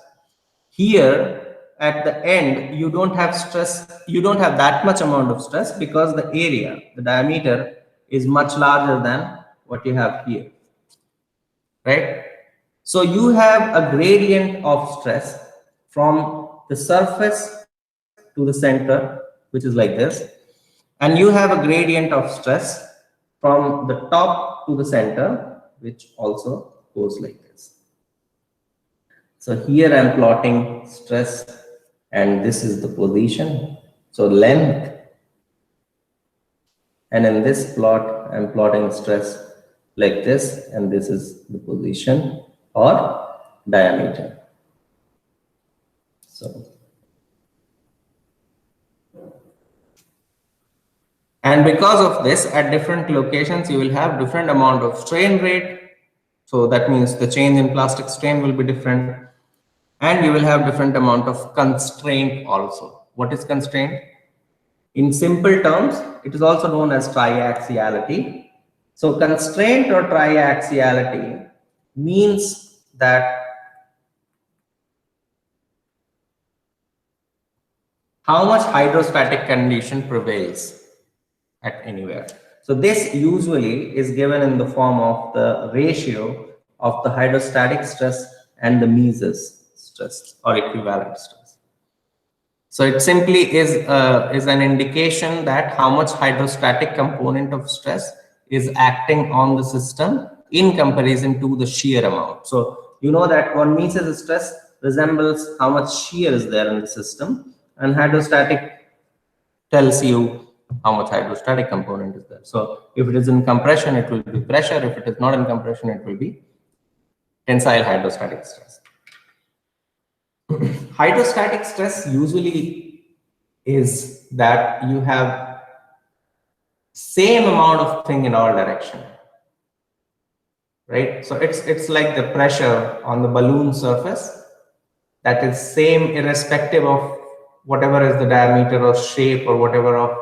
Here at the end you don't have stress, you don't have that much amount of stress because the area, the diameter is much larger than what you have here. Right? So you have a gradient of stress from the surface to the center, which is like this. And you have a gradient of stress from the top to the center, which also goes like this. So here I'm plotting stress, and this is the position. So length. And in this plot, I'm plotting stress like this, and this is the position or diameter. So, and because of this, at different locations, you will have different amount of strain rate. So that means the change in plastic strain will be different, and you will have different amount of constraint also. What is constraint? In simple terms, it is also known as triaxiality. So constraint or triaxiality means that how much hydrostatic condition prevails at anywhere. So this usually is given in the form of the ratio of the hydrostatic stress and the Mises stress or equivalent stress. So it simply is an indication that how much hydrostatic component of stress is acting on the system in comparison to the shear amount. So you know that one Mises stress resembles how much shear is there in the system, and hydrostatic tells you how much hydrostatic component is there. So if it is in compression, it will be pressure. If it is not in compression, it will be tensile hydrostatic stress. Hydrostatic stress usually is that you have same amount of thing in all direction, right? So it's like the pressure on the balloon surface that is same irrespective of whatever is the diameter or shape or whatever of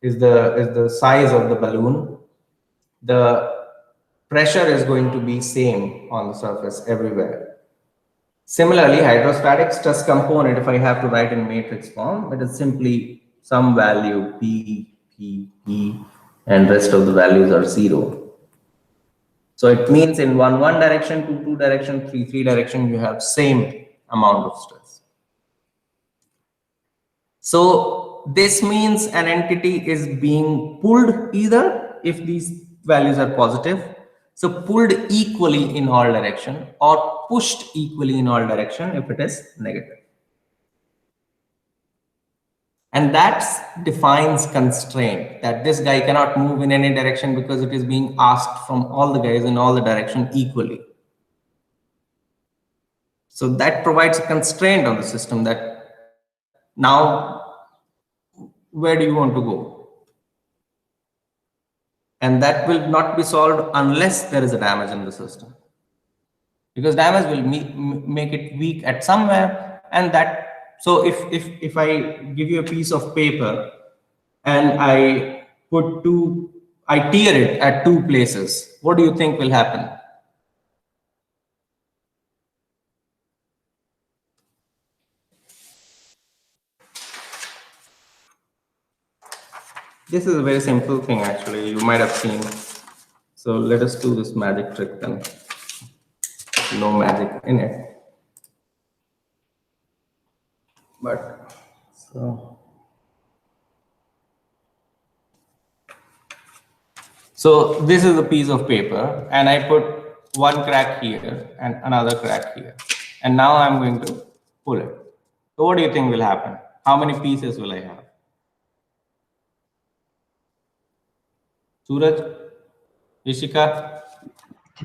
is the size of the balloon. The pressure is going to be same on the surface everywhere. Similarly, hydrostatic stress component, if I have to write in matrix form, it is simply some value P, P, E, and rest of the values are 0. So it means in one direction, two direction, three direction, you have same amount of stress. So this means an entity is being pulled either if these values are positive, so pulled equally in all direction, or pushed equally in all direction if it is negative. And that defines constraint, that this guy cannot move in any direction because it is being asked from all the guys in all the direction equally. So that provides a constraint on the system that now where do you want to go? And that will not be solved unless there is a damage in the system, because damage will make it weak at somewhere. And that, so if I give you a piece of paper and I tear it at two places, what do you think will happen? This is a very simple thing, actually, you might have seen. So let us do this magic trick then. No magic in it, but so this is a piece of paper, and I put one crack here and another crack here, and now I'm going to pull it. So what do you think will happen? How many pieces will I have? Suraj, Ishika?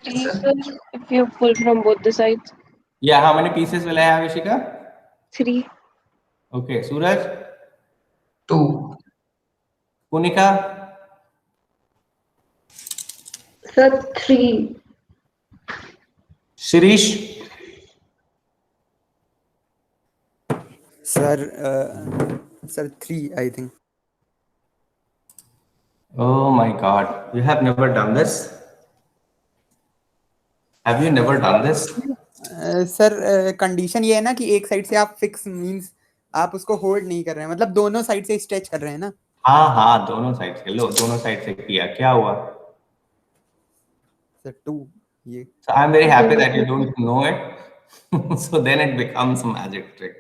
3, sir, if you pull from both the sides. Yeah, how many pieces will I have, Ishika? 3. Okay, Suraj? 2. Punika? Sir, 3. Shirish? Sir, 3, I think. Oh my God, you have never done this? Have you never done this? Sir condition ये है ना कि एक side से आप fix means आप उसको hold नहीं कर रहे हैं, मतलब दोनों साइड से स्ट्रेच कर रहे हैं ना। हाँ, दोनों साइड से लो, दोनों साइड से किया, क्या हुआ? सर 2 ये। So I'm very happy that you don't know it. So then it becomes a magic trick.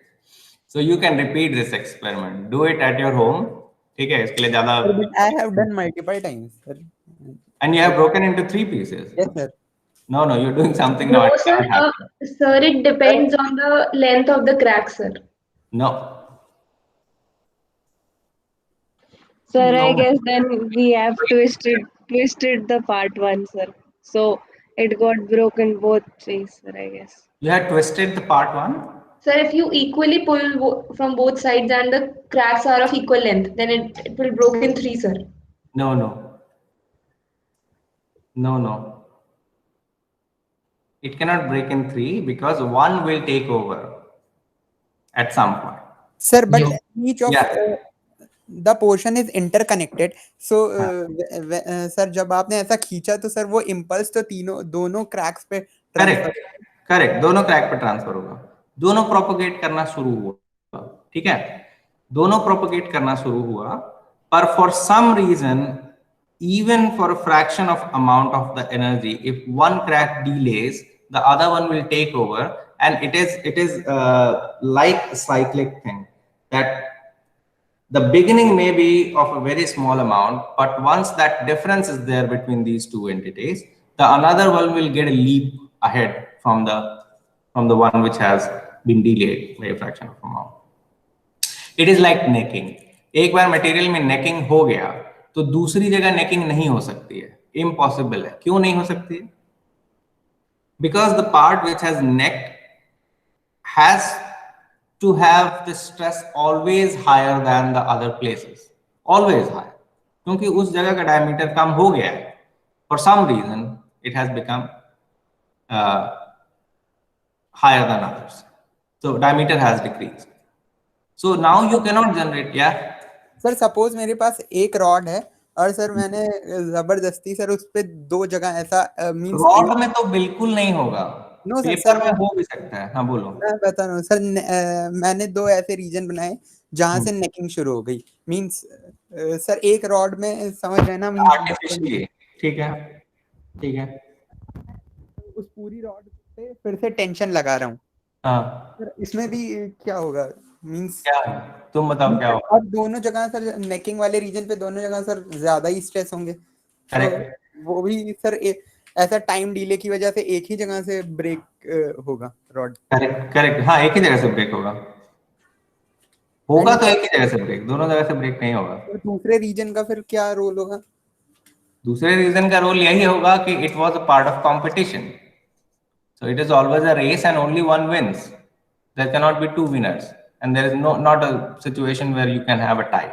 So you can repeat this experiment. Do it at your home. ठीक है, इसके लिए ज़्यादा. But I have done multiple times, sir. And you have broken into 3 pieces. Yes, sir. No, you're doing something No, now. It sir. can't happen. Sir, it depends on the length of the crack, sir. No. Sir, I No. guess then we have twisted the part 1, sir. So it got broken both ways, sir, I guess. You had twisted the part 1? Sir, if you equally pull from both sides and the cracks are of equal length, then it will broke in 3, sir. No. It cannot break in 3 because 1 will take over at some point. Sir, but each of Yeah. the portion is interconnected. So sir जब आपने ऐसा खींचा तो sir वो impulse तो दोनों cracks पे correct, दोनों क्रैक पे ट्रांसफर होगा, दोनों प्रोपोगेट करना शुरू हुआ, ठीक है। दोनों प्रोपोगेट करना शुरू हुआ, पर for some reason even for a fraction of amount of the energy, if one crack delays, the other one will take over, and it is like a cyclic thing, that the beginning may be of a very small amount, but once that difference is there between these two entities, the another one will get a leap ahead from the one which has been delayed by a fraction of amount. It is like necking. एक बार material में necking हो गया तो दूसरी जगह necking नहीं हो सकती है, इम्पॉसिबल है. क्यों नहीं हो सकती है? Because the part which has necked has to have the stress always higher than the other places, always higher, क्योंकि उस जगह का डायमीटर कम हो गया है. For some reason it has become higher than others, so diameter has decreased. So now you cannot generate. Yeah, sir suppose मेरे पास एक rod है और सर मैंने जबरदस्ती सर उस पे दो जगह ऐसा मींस रॉड में तो बिल्कुल नहीं होगा. नो सर, पेपर में हो भी सकता है. हाँ बोलो. मैं बता रहा हूँ सर, मैंने दो ऐसे रीजन बनाए जहां से नेकिंग शुरू हो गई. मींस सर एक रॉड में समझ रहे ना, मींस आर्टिफिशियली. ठीक है, ठीक है. उस पूरी रॉड पे फिर से टेंशन लगा रहा हूँ. हाँ, सर इसमें भी क्या होगा? मींस क्या तुम बताओ क्या होगा? अब दोनों जगह सर नेकिंग वाले रीजन पे दोनों जगह सर ज्यादा ही स्ट्रेस होंगे. तो करेक्ट, वो भी सर ऐसा टाइम डिले की वजह से एक ही जगह से ब्रेक होगा रॉड. Correct, correct. हाँ, एक ही जगह से ब्रेक होगा. होगा तो एक ही जगह से ब्रेक, दोनों जगह से ब्रेक नहीं होगा. तो दूसरे रीजन का फिर क्या रोल होगा? दूसरे रीजन का रोल यही होगा कि it was a part of competition. So it is always a race and only one wins. There cannot be two winners, and there is not a situation where you can have a tie.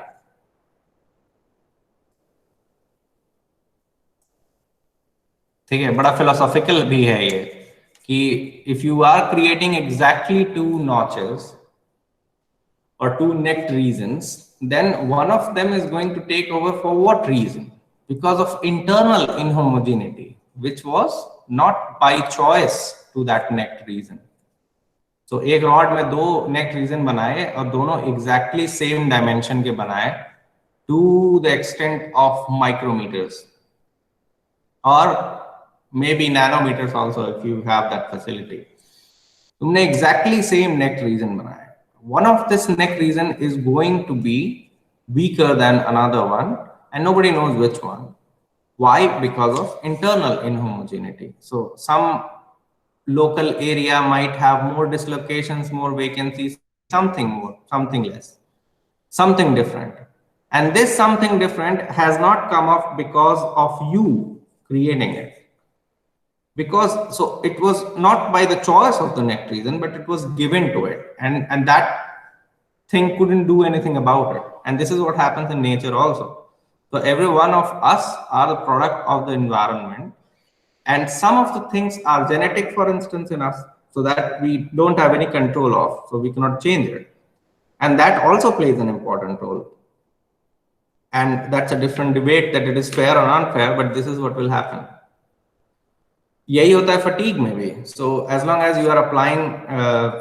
ठीक है, बड़ा philosophical भी है ये कि if you are creating exactly two notches or two necked regions, then one of them is going to take over for what reason? Because of internal inhomogeneity, which was not by choice to that necked region. So एक rod में दो naked reason बनाए और दोनों exactly same dimension के बनाए to the extent of micrometers और may be nanometers also if you have that facility. तुमने एग्जैक्टली सेम नेक्ट रीजन बनाया. One of this neck region is going to be weaker than another one, and nobody knows which one. Why? Because of internal inhomogeneity. So some local area might have more dislocations, more vacancies, something more, something less, something different. And this something different has not come up because of you creating it. Because so it was not by the choice of the neck region, but it was given to it, and that thing couldn't do anything about it. And this is what happens in nature also. So every one of us are the product of the environment, and some of the things are genetic, for instance, in us, so that we don't have any control of, so we cannot change it, and that also plays an important role. And that's a different debate, that it is fair or unfair, but this is what will happen. यही होता है fatigue में भी. So as long as you are applying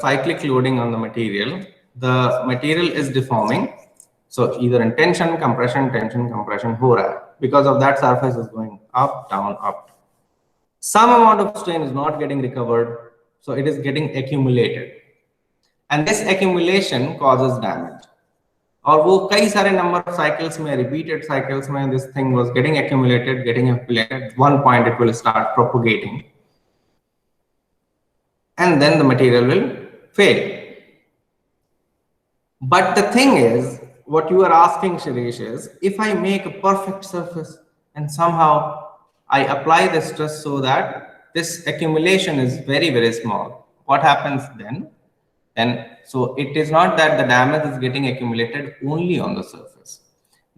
cyclic loading on the material is deforming. So either in tension, compression हो रहा है. Because of that, surface is going up, down, up. Some amount of strain is not getting recovered, so it is getting accumulated, and this accumulation causes damage. और वो कई सारे number of cycles में, repeated cycles में, this thing was getting accumulated. At one point it will start propagating, and then the material will fail. But the thing is, what you are asking, Shirish, is if I make a perfect surface and somehow I apply the stress so that this accumulation is very, very small, what happens then? So it is not that the damage is getting accumulated only on the surface.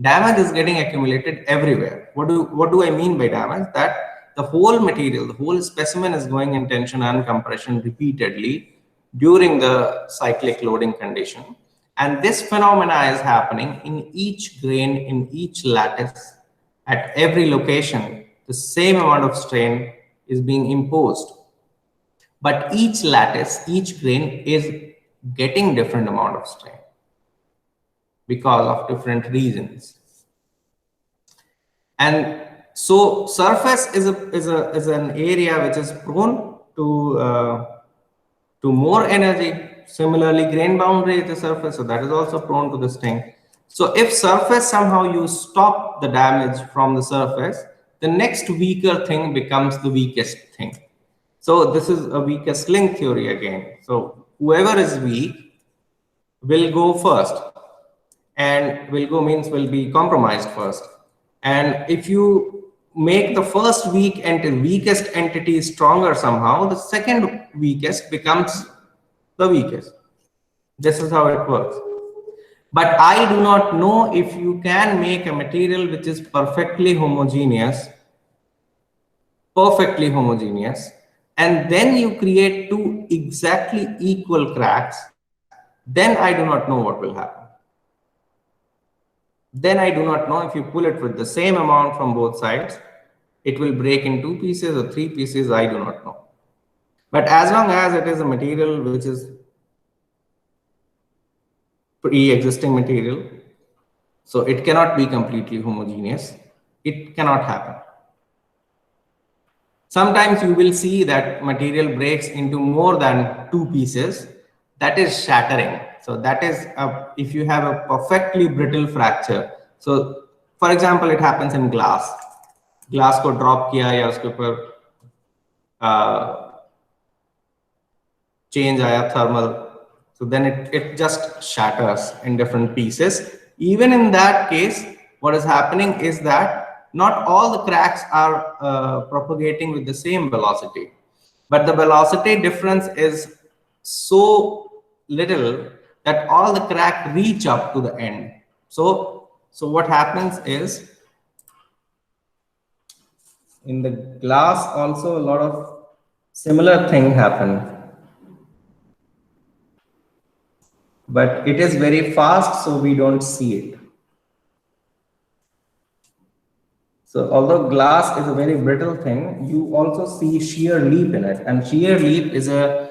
Damage is getting accumulated everywhere. What do I mean by damage? That the whole material, the whole specimen is going in tension and compression repeatedly during the cyclic loading condition. And this phenomena is happening in each grain, in each lattice, at every location. The same amount of strain is being imposed. But each lattice, each grain is getting different amount of strain. because of different reasons. And so surface is an area which is prone to more energy. Similarly, grain boundary is the surface, so that is also prone to this thing. So if surface somehow you stop the damage from the surface, the next weaker thing becomes the weakest thing. So this is a weakest link theory again. So whoever is weak will go first, and will go means will be compromised first. And if you make the first weakest entity stronger somehow, the second weakest becomes the weakest. This is how it works. But I do not know if you can make a material which is perfectly homogeneous, and then you create two exactly equal cracks, then I do not know what will happen. Then I do not know if you pull it with the same amount from both sides, it will break in 2 pieces or 3 pieces, I do not know. But as long as it is a material which is pre-existing material, so it cannot be completely homogeneous, it cannot happen. Sometimes you will see that material breaks into more than 2 pieces. That is shattering. So that is if you have a perfectly brittle fracture. So for example, it happens in glass. Glass को drop किया या उसके ऊपर change आया thermal. So then it just shatters in different pieces. Even in that case, what is happening is that not all the cracks are propagating with the same velocity, but the velocity difference is so little that all the cracks reach up to the end. So what happens is, in the glass also a lot of similar thing happen. But it is very fast, so we don't see it. So although glass is a very brittle thing, you also see shear leap in it, and shear leap is a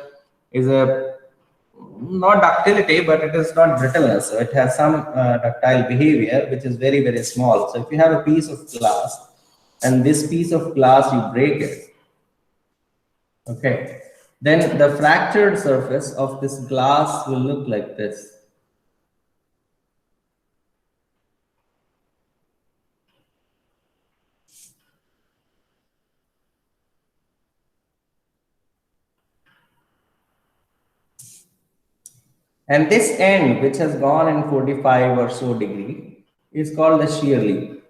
not ductility, but it is not brittleness. So it has some ductile behavior, which is very, very small. So if you have a piece of glass, and this piece of glass you break it, okay, then the fractured surface of this glass will look like this. And this end, which has gone in 45 or so degree, is called the shear leap.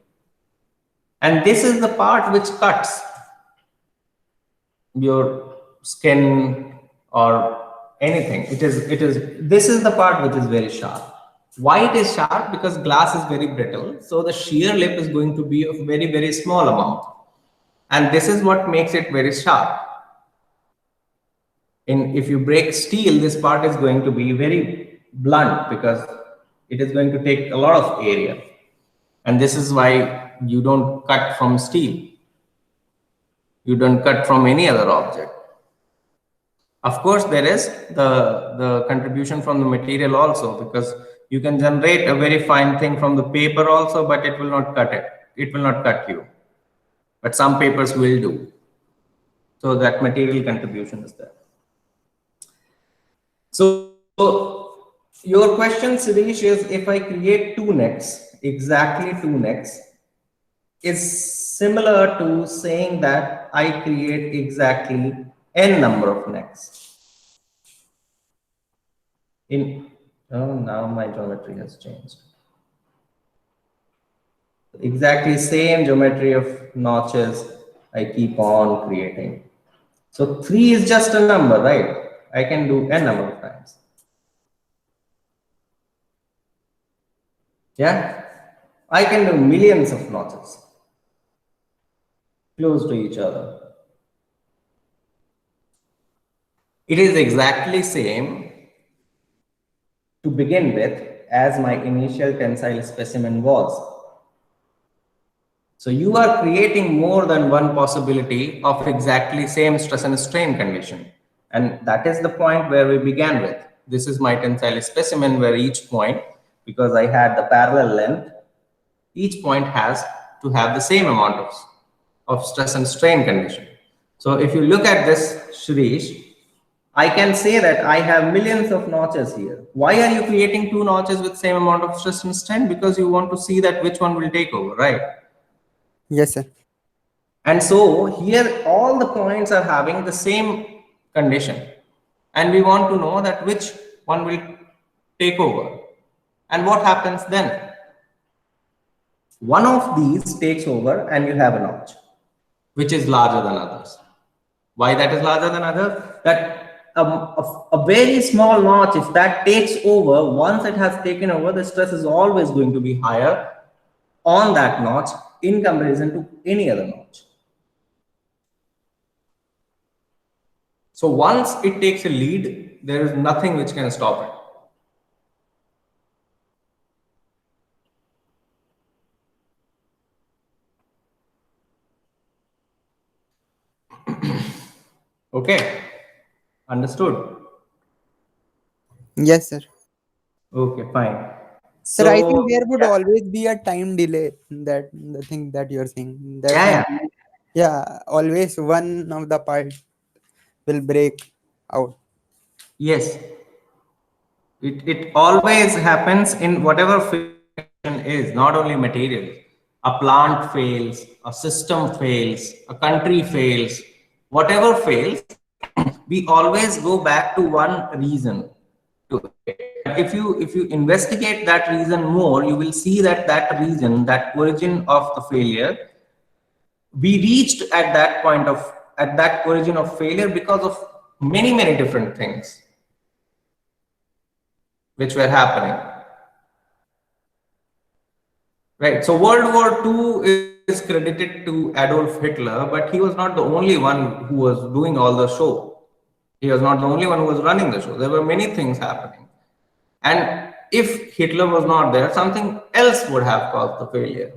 And this is the part which cuts your skin or anything. This is the part which is very sharp. Why it is sharp? Because glass is very brittle. So the shear lip is going to be of very, very small amount. And this is what makes it very sharp. If you break steel, this part is going to be very blunt because it is going to take a lot of area. And this is why you don't cut from steel. You don't cut from any other object. Of course, there is the contribution from the material also, because you can generate a very fine thing from the paper also, but it will not cut it. It will not cut you. But some papers will do. So that material contribution is there. So your question, Suresh, is if I create two necks, exactly two necks, is similar to saying that I create exactly n number of necks. Now my geometry has changed. Exactly same geometry of notches I keep on creating. So 3 is just a number, right? I can do n number of times. Yeah, I can do millions of notches close to each other. It is exactly same to begin with as my initial tensile specimen was. So you are creating more than one possibility of exactly same stress and strain condition. And that is the point where we began with. This is my tensile specimen where each point because I had the parallel length, each point has to have the same amount of stress and strain condition. So if you look at this, Shirish, I can say that I have millions of notches here. Why are you creating two notches with same amount of stress and strain? Because you want to see that which one will take over, right? Yes, sir. And so here all the points are having the same condition. And we want to know that which one will take over. And what happens then? One of these takes over and you have a notch, which is larger than others. Why that is larger than others? That a very small notch, if that takes over, once it has taken over, the stress is always going to be higher on that notch in comparison to any other notch. So once it takes a lead, there is nothing which can stop it. Okay, understood. Yes, sir. Okay, fine. Sir, I think So there would yeah, always be a time delay, that the thing that you're saying. That yeah, means, yeah. yeah, always one of the part will break out. Yes, it always happens in whatever field is, not only material. A plant fails, a system fails, a country fails, whatever fails, we always go back to one reason to it. And if you investigate that reason more, you will see that that reason, that origin of the failure, we reached at that origin of failure because of many different things which were happening. Right. So World War II is credited to Adolf Hitler, but he was not the only one who was doing all the show. He was not the only one who was running the show. There were many things happening. And if Hitler was not there, something else would have caused the failure.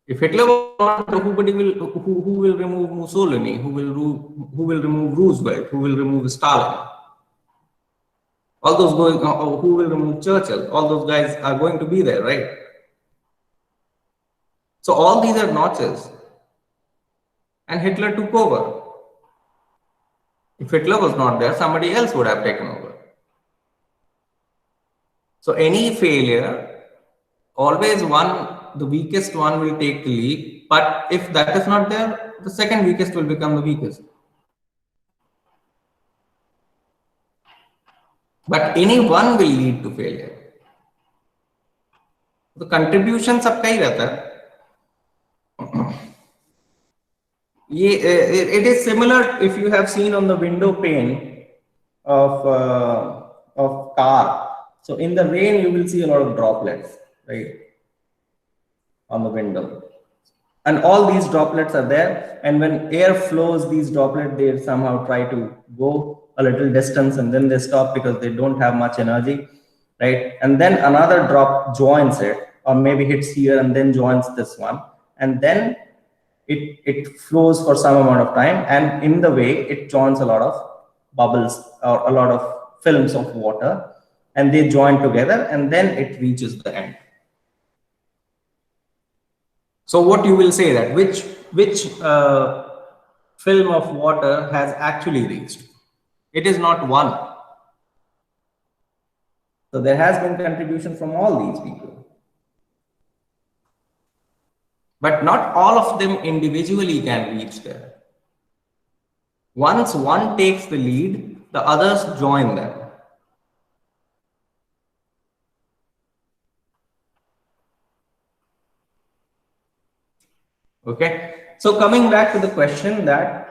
If Hitler was not there, who will remove Mussolini? Who will remove Roosevelt? Who will remove Stalin? All those going, who will remove Churchill? All those guys are going to be there, right? So all these are notches, and Hitler took over. If Hitler was not there, somebody else would have taken over. So any failure, always the weakest one will take the lead. But if that is not there, the second weakest will become the weakest. But any one will lead to failure. The contribution सबका ही रहता है. It is similar if you have seen on the window pane of car. So in the rain, you will see a lot of droplets, right, on the window. And all these droplets are there. And when air flows, these droplets, they somehow try to go a little distance and then they stop because they don't have much energy, right? And then another drop joins it, or maybe hits here and then joins this one. And then it flows for some amount of time. And in the way, it joins a lot of bubbles or a lot of films of water. And they join together and then it reaches the end. So what you will say that which film of water has actually reached? It is not one. So there has been contribution from all these people. But not all of them individually can reach there. Once one takes the lead, the others join them. Okay. So coming back to the question that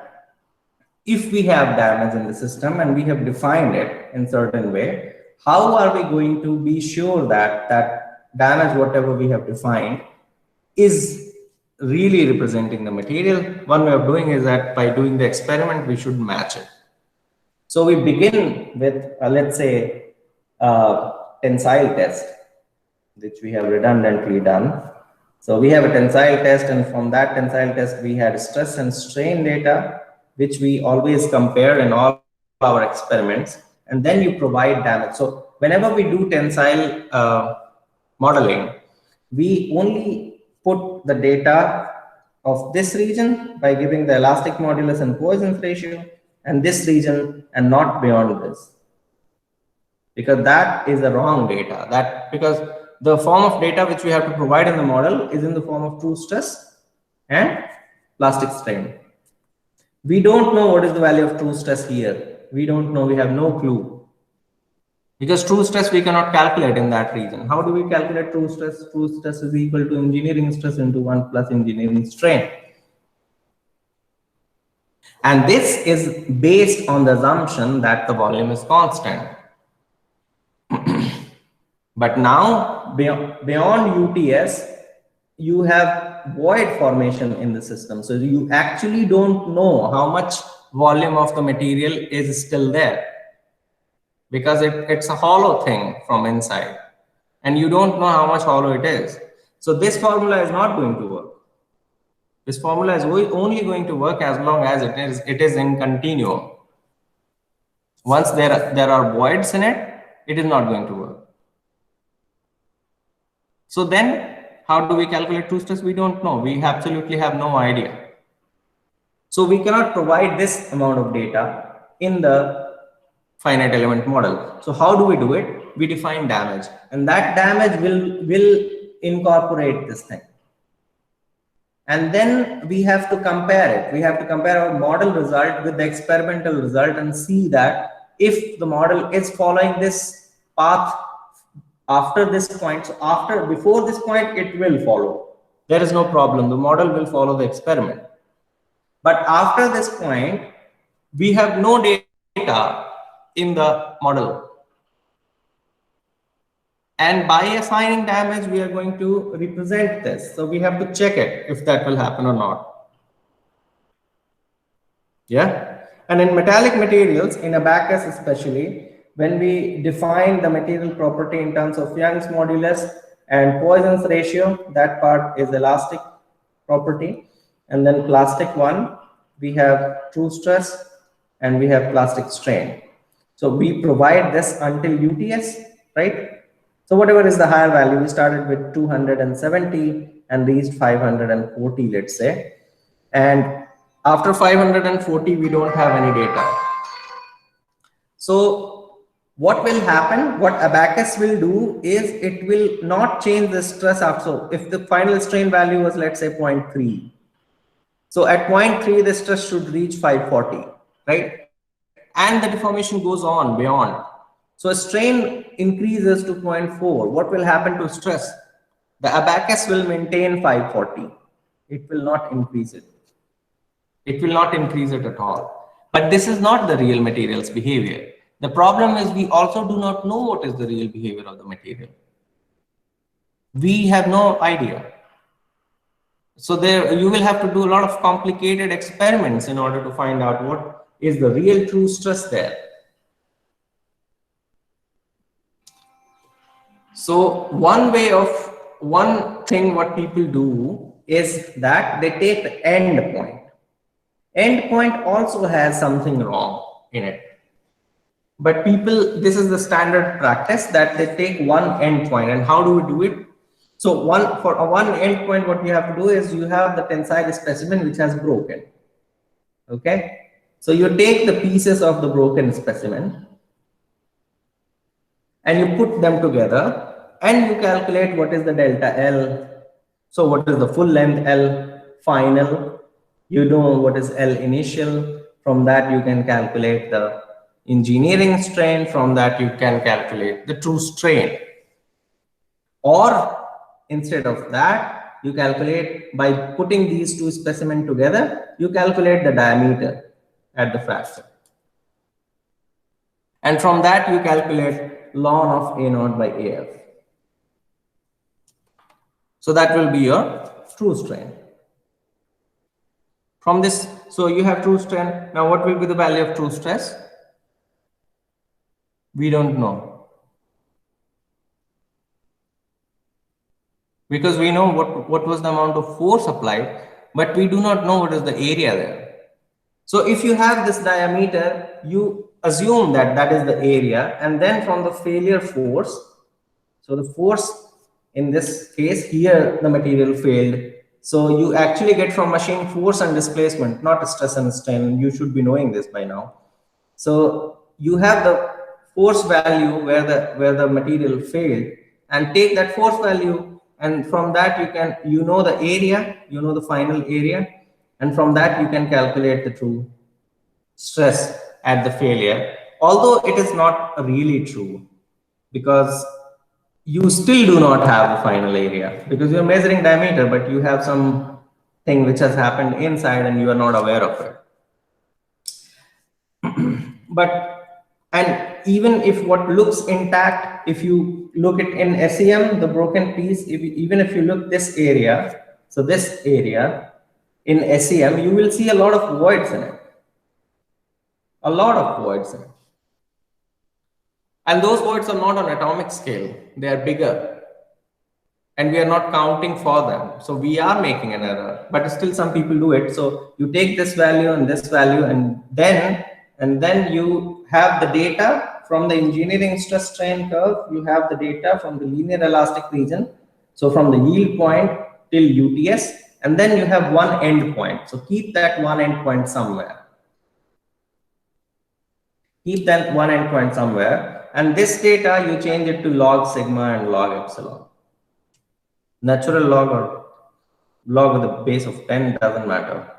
if we have damage in the system and we have defined it in certain way, how are we going to be sure that that damage, whatever we have defined, is really representing the material? One way of doing is that by doing the experiment, we should match it. So we begin with, let's say, tensile test, which we have redundantly done. So we have a tensile test, and from that tensile test, we had stress and strain data, which we always compare in all our experiments. And then you provide damage. So whenever we do tensile modeling, we only put the data of this region by giving the elastic modulus and Poisson's ratio, and this region and not beyond this, because that is the wrong data. That because the form of data which we have to provide in the model is in the form of true stress and plastic strain. We don't know what is the value of true stress here. We don't know, we have no clue. Because true stress we cannot calculate in that region. How do we calculate true stress? True stress is equal to engineering stress into 1 plus engineering strain. And this is based on the assumption that the volume is constant. But now, beyond UTS, you have void formation in the system. So you actually don't know how much volume of the material is still there, because it's a hollow thing from inside, and you don't know how much hollow it is. So this formula is not going to work. This formula is only going to work as long as it is in continuum. Once there are voids in it, it is not going to work. So then, how do we calculate true stress? We don't know. We absolutely have no idea. So we cannot provide this amount of data in the finite element model. So how do we do it? We define damage, and that damage will incorporate this thing. And then we have to compare it. We have to compare our model result with the experimental result and see that if the model is following this path after this point, so before this point, it will follow. There is no problem. The model will follow the experiment. But after this point, we have no data in the model. And by assigning damage, we are going to represent this. So we have to check it if that will happen or not. Yeah. And in metallic materials, in Abacus especially, when we define the material property in terms of Young's modulus and Poisson's ratio, that part is elastic property. And then plastic one, we have true stress and we have plastic strain. So we provide this until UTS, right? So whatever is the higher value, we started with 270 and reached 540, let's say. And after 540, we don't have any data. So what will happen, what Abacus will do is it will not change the stress up. So if the final strain value was, let's say, 0.3. So at 0.3, the stress should reach 540, right? And the deformation goes on beyond. So a strain increases to 0.4. What will happen to stress? The Abacus will maintain 540. It will not increase it. It will not increase it at all. But this is not the real material's behavior. The problem is we also do not know what is the real behavior of the material. We have no idea. So there you will have to do a lot of complicated experiments in order to find out what is the real true stress there. So one thing what people do is that they take the end point. End point also has something wrong in it. But people, this is the standard practice that they take one end point. And how do we do it? So for one end point, what you have to do is you have the tensile specimen which has broken. Okay. So you take the pieces of the broken specimen and you put them together and you calculate what is the delta L. So what is the full length L final? You know what is L initial. From that you can calculate the engineering strain. From that you can calculate the true strain. Or instead of that, you calculate by putting these two specimens together, you calculate the diameter at the fracture. And from that you calculate ln of A naught by AF. So that will be your true strain. From this, so you have true strain. Now what will be the value of true stress? We don't know. Because we know what was the amount of force applied, but we do not know what is the area there. So if you have this diameter, you assume that that is the area, and then from the failure force, so the force in this case here, the material failed. So you actually get from machine force and displacement, not stress and strain. You should be knowing this by now. So you have the force value where the material failed, and take that force value, and from that you know the area, you know the final area, and from that you can calculate the true stress at the failure. Although it is not really true, because you still do not have the final area, because you're measuring diameter, but you have some thing which has happened inside and you are not aware of it. But, and even if what looks intact, if you look at in SEM, the broken piece, even if you look this area, so this area in SEM, you will see a lot of voids in it. A lot of voids in it. And those voids are not on atomic scale, they are bigger. And we are not counting for them. So we are making an error, but still some people do it. So you take this value and this value, and then you have the data from the engineering stress strain curve. You have the data from the linear elastic region. So from the yield point till UTS, and then you have one end point. So keep that one end point somewhere. Keep that one end point somewhere. And this data, you change it to log sigma and log epsilon. Natural log or log with a base of 10 doesn't matter.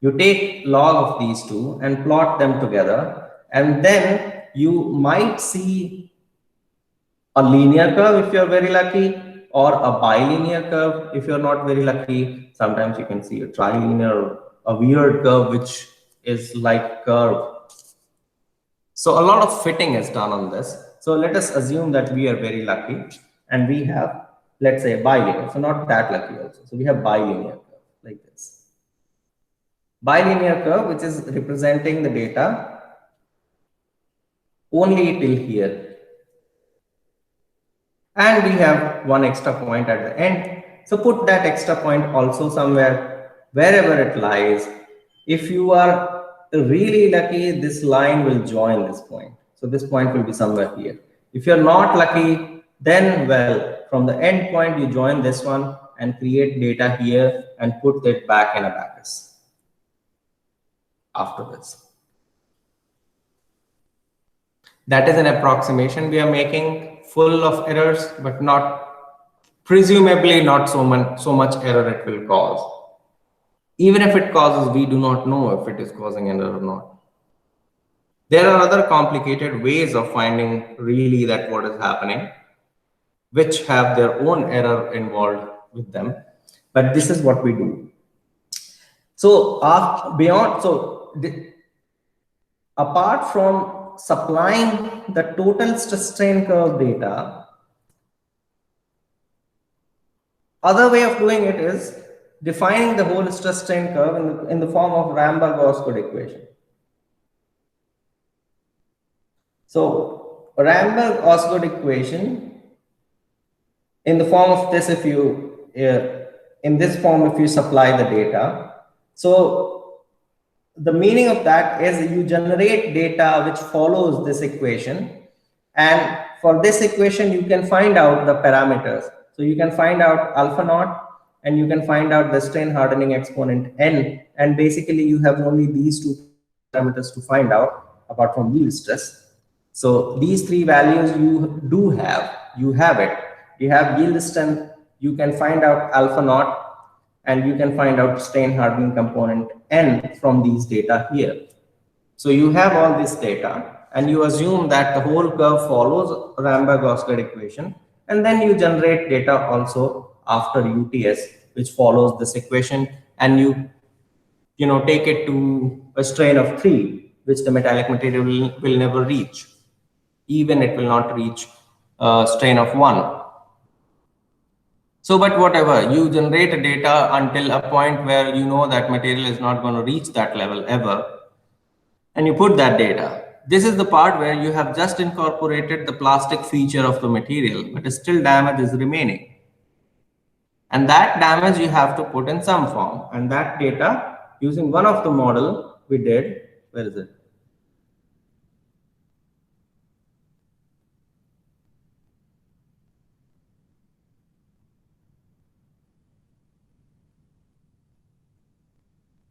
You take log of these two and plot them together, and then you might see a linear curve if you're very lucky, or a bilinear curve if you're not very lucky. Sometimes you can see a trilinear, a weird curve which is like curve. So a lot of fitting is done on this. So let us assume that we are very lucky and we have, let's say, bilinear. So not that lucky also. So we have bilinear curve like this. Bilinear curve, which is representing the data only till here. And we have one extra point at the end. So put that extra point also somewhere, wherever it lies. If you are really lucky, this line will join this point. So this point will be somewhere here. If you're not lucky, then, well, from the end point, you join this one and create data here and put it back in abacus after this. That is an approximation we are making, full of errors, but not, presumably not so much error it will cause. Even if it causes, we do not know if it is causing an error or not. There are other complicated ways of finding really that what is happening, which have their own error involved with them. But this is what we do. So apart from supplying the total stress strain curve data, other way of doing it is defining the whole stress strain curve in the form of Ramberg-Osgood equation. So Ramberg-Osgood equation in the form of this, if you in this form, if you supply the data, so the meaning of that is you generate data which follows this equation, and for this equation you can find out the parameters. So you can find out alpha naught, and you can find out the strain hardening exponent n, and basically you have only these two parameters to find out apart from yield stress. So these three values you do have, you have it. You have yield strength, you can find out alpha naught, and you can find out strain hardening component n from these data here. So you have all this data, and you assume that the whole curve follows Ramberg-Osgood equation, and then you generate data also after UTS, which follows this equation, and you take it to a strain of 3, which the metallic material will never reach. Even it will not reach a strain of 1. So, but whatever, you generate a data until a point where you know that material is not going to reach that level ever, and you put that data. This is the part where you have just incorporated the plastic feature of the material, but still damage is remaining. And that damage you have to put in some form. And that data, using one of the model we did, where is it?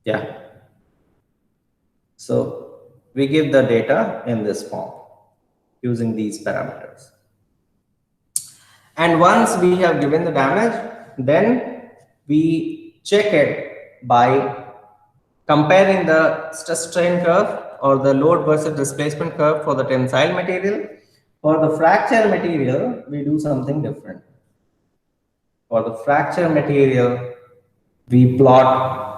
Yeah. So we give the data in this form using these parameters. And once we have given the damage, then we check it by comparing the stress strain curve or the load versus displacement curve for the tensile material. For the fracture material, we do something different. For the fracture material, we plot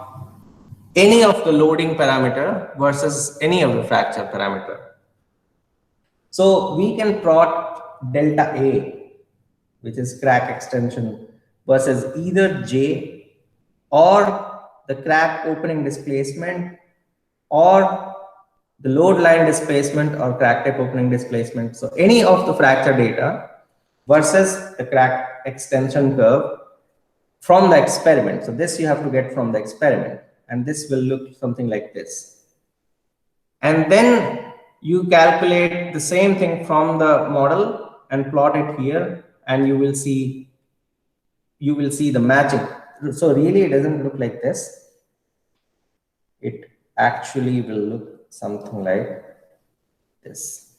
any of the loading parameter versus any of the fracture parameter. So we can plot delta A, which is crack extension, versus either J or the crack opening displacement or the load line displacement or crack tip opening displacement. So any of the fracture data versus the crack extension curve from the experiment. So this you have to get from the experiment, and this will look something like this. And then you calculate the same thing from the model and plot it here, and you will see the matching. So really it doesn't look like this. It actually will look something like this.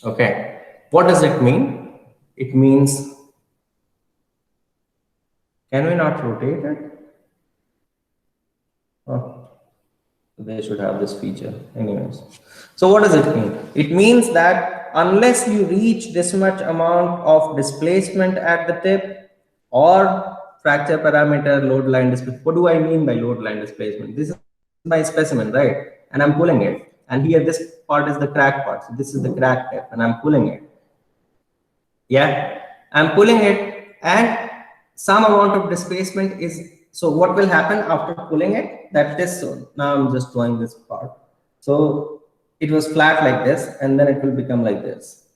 Okay, what does it mean? It means, can we not rotate it? Oh, they should have this feature anyways. So what does it mean? It means that unless you reach this much amount of displacement at the tip or fracture parameter load line displacement. What do I mean by load line displacement? This is my specimen, right? And I'm pulling it. And here this part is the crack part. So this is the crack tip and I'm pulling it. Yeah, I'm pulling it and some amount of displacement is, so what will happen after pulling it? That this zone. Now I'm just drawing this part. So it was flat like this and then it will become like this.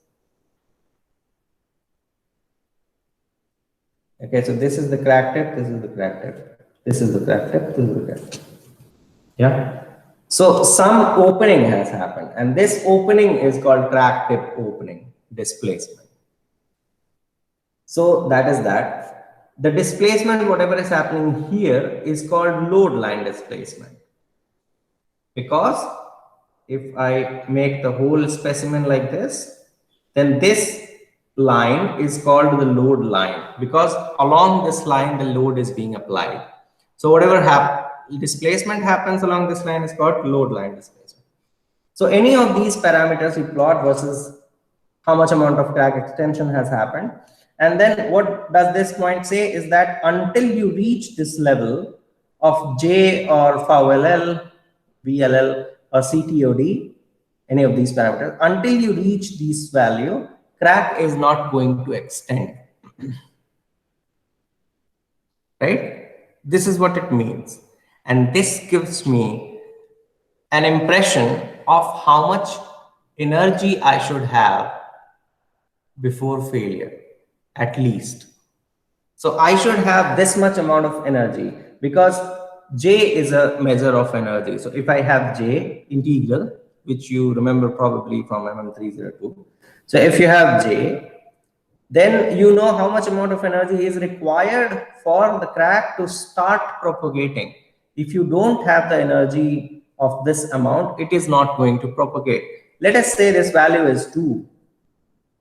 Okay, so this is the crack tip, this is the crack tip, this is the crack tip, this is the crack tip. Yeah. So some opening has happened and this opening is called crack tip opening displacement. So that is that. The displacement, whatever is happening here, is called load line displacement. Because if I make the whole specimen like this, then this line is called the load line because along this line, the load is being applied. So whatever displacement happens along this line is called load line displacement. So any of these parameters we plot versus how much amount of crack extension has happened. And then what does this point say is that until you reach this level of J or VLL, VLL or CTOD, any of these parameters, until you reach this value, crack is not going to extend. Right? This is what it means. And this gives me an impression of how much energy I should have before failure, at least. So I should have this much amount of energy because J is a measure of energy. So if I have J integral, which you remember probably from MM311. So if you have J, then you know how much amount of energy is required for the crack to start propagating. If you don't have the energy of this amount, it is not going to propagate. Let us say this value is 2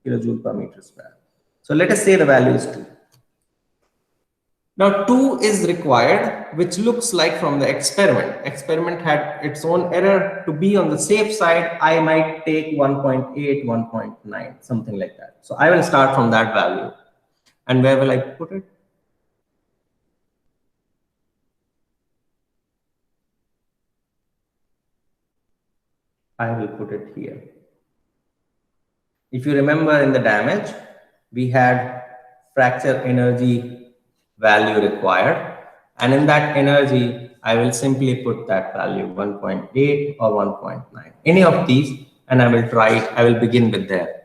kilojoule per meter square. So let us say the value is 2. Now 2 is required, which looks like from the experiment. Experiment had its own error. To be on the safe side, I might take 1.8, 1.9, something like that. So I will start from that value. And where will I put it? I will put it here. If you remember in the damage, we had fracture energy value required. And in that energy, I will simply put that value 1.8 or 1.9, any of these, and I will try it. I will begin with there.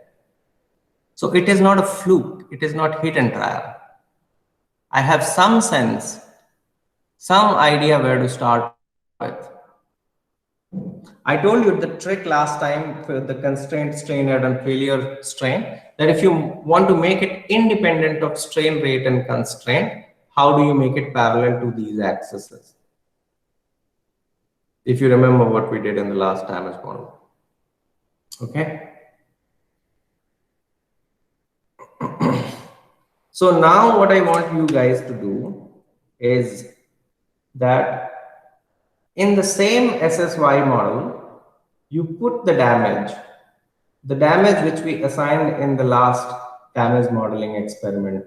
So it is not a fluke. It is not hit and trial. I have some sense, some idea where to start with. I told you the trick last time for the constraint strain rate and failure strain, that if you want to make it independent of strain rate and constraint, how do you make it parallel to these axes? if you remember what we did in the last damage model. Okay. So now what I want you guys to do is that in the same SSY model, you put the damage which we assigned in the last damage modeling experiment.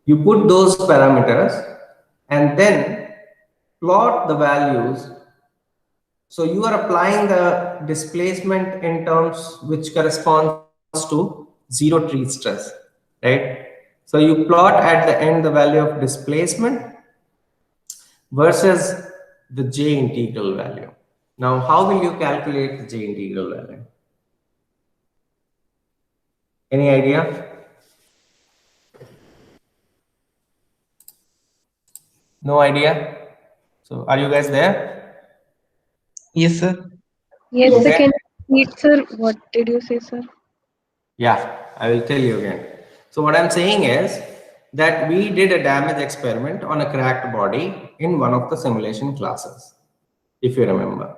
You put those parameters and then plot the values. So you are applying the displacement in terms which corresponds to zero tree stress, right? So you plot at the end the value of displacement versus the J integral value. Now, how will you calculate the J integral value? Any idea? No idea? So are you guys there? Yes, sir. Yes, sir. Okay. Can you repeat, sir? What did you say, sir? Yeah, I will tell you again. So what I'm saying is that we did a damage experiment on a cracked body in one of the simulation classes, if you remember.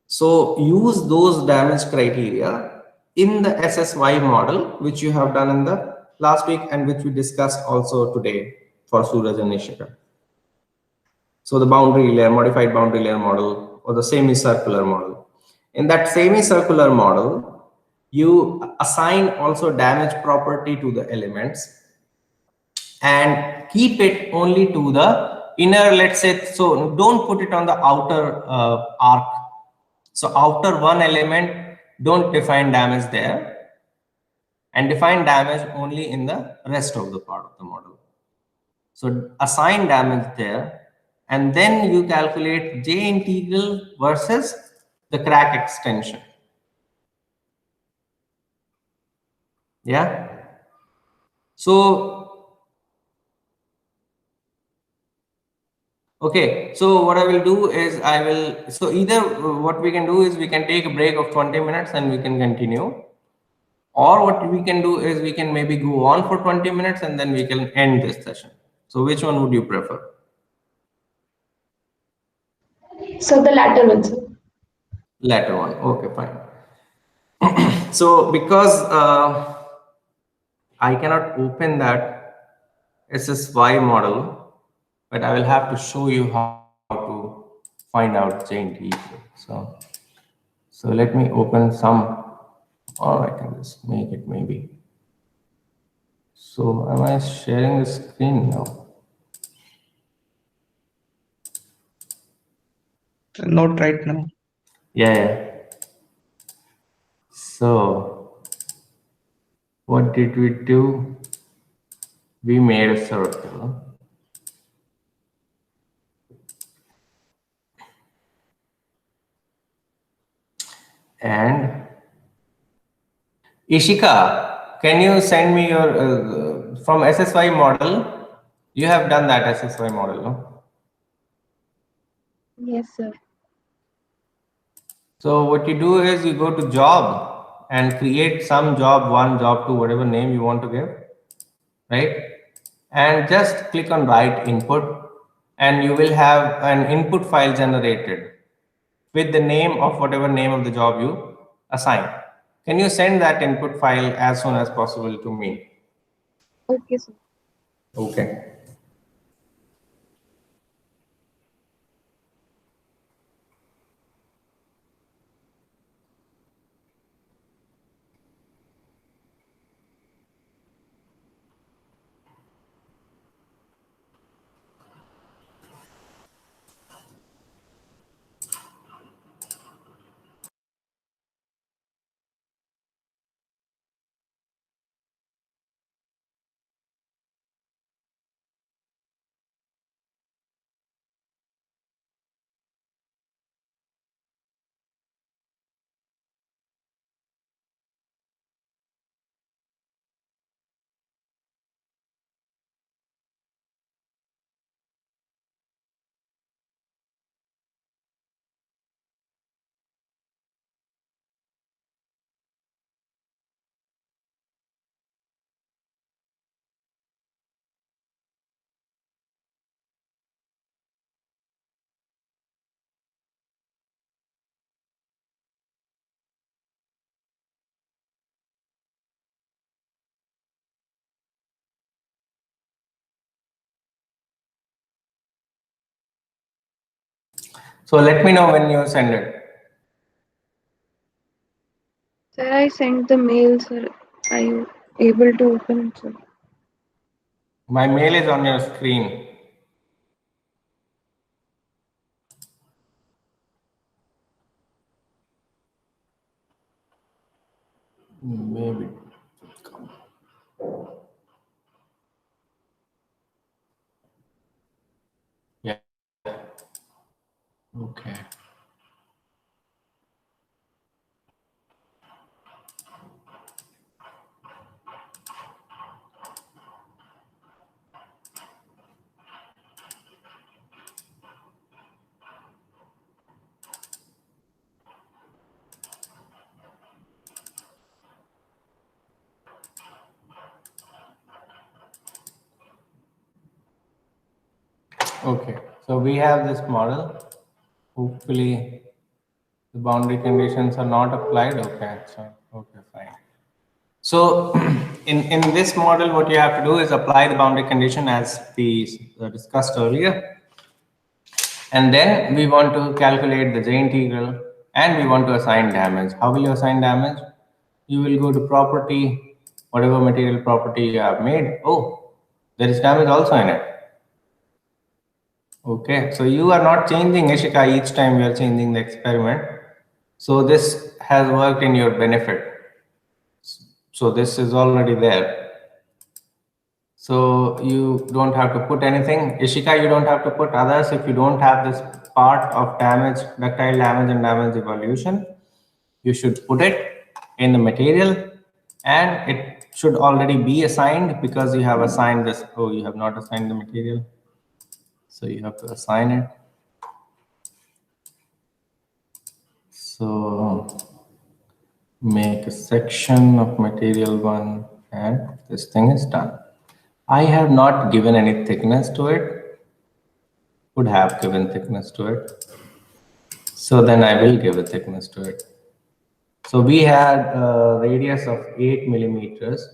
So use those damage criteria in the SSY model, which you have done in the last week and which we discussed also today for Suraj and Nishika. So the boundary layer, modified boundary layer model, or the semicircular model. In that semicircular model, you assign also damage property to the elements and keep it only to the inner, let's say, so don't put it on the outer arc. So outer one element, don't define damage there and define damage only in the rest of the part of the model. So assign damage there and then you calculate J integral versus the crack extension. Yeah. So, okay. So what I will do is so either what we can do is we can take a break of 20 minutes and we can continue. Or what we can do is we can maybe go on for 20 minutes and then we can end this session. So which one would you prefer? So the latter one, sir. Latter one. Okay, fine. So because I cannot open that SSY model, but I will have to show you how to find out chain T. So let me open some, or I can just make it maybe. So am I sharing the screen now? Not right now. Yeah. So what did we do? We made a circle. And Ishika, can you send me your from SSY model? You have done that SSY model, no? Yes, sir. So what you do is you go to job and create some job one, job two, whatever name you want to give, right? And just click on write input and you will have an input file generated with the name of whatever name of the job you assign. Can you send that input file as soon as possible to me? Okay, sir. Okay. So let me know when you send it. Sir, I sent the mail, sir. Are you able to open it, sir? My mail is on your screen. Maybe. Yeah. Okay. Okay. So we have this model. Hopefully the boundary conditions are not applied. Okay. So, okay, fine. So in this model, what you have to do is apply the boundary condition as we discussed earlier. And then we want to calculate the J integral and we want to assign damage. How will you assign damage? You will go to property, whatever material property you have made. Oh, there is damage also in it. Okay, so you are not changing Ishika each time you are changing the experiment. So this has worked in your benefit. So this is already there. So you don't have to put anything. Ishika, you don't have to put others if you don't have this part of damage, ductile damage and damage evolution. You should put it in the material and it should already be assigned because you have assigned this. Oh, you have not assigned the material. So you have to assign it. So make a section of material one and this thing is done. I have not given any thickness to it. Would have given thickness to it. So then I will give a thickness to it. So we had a radius of 8 millimeters.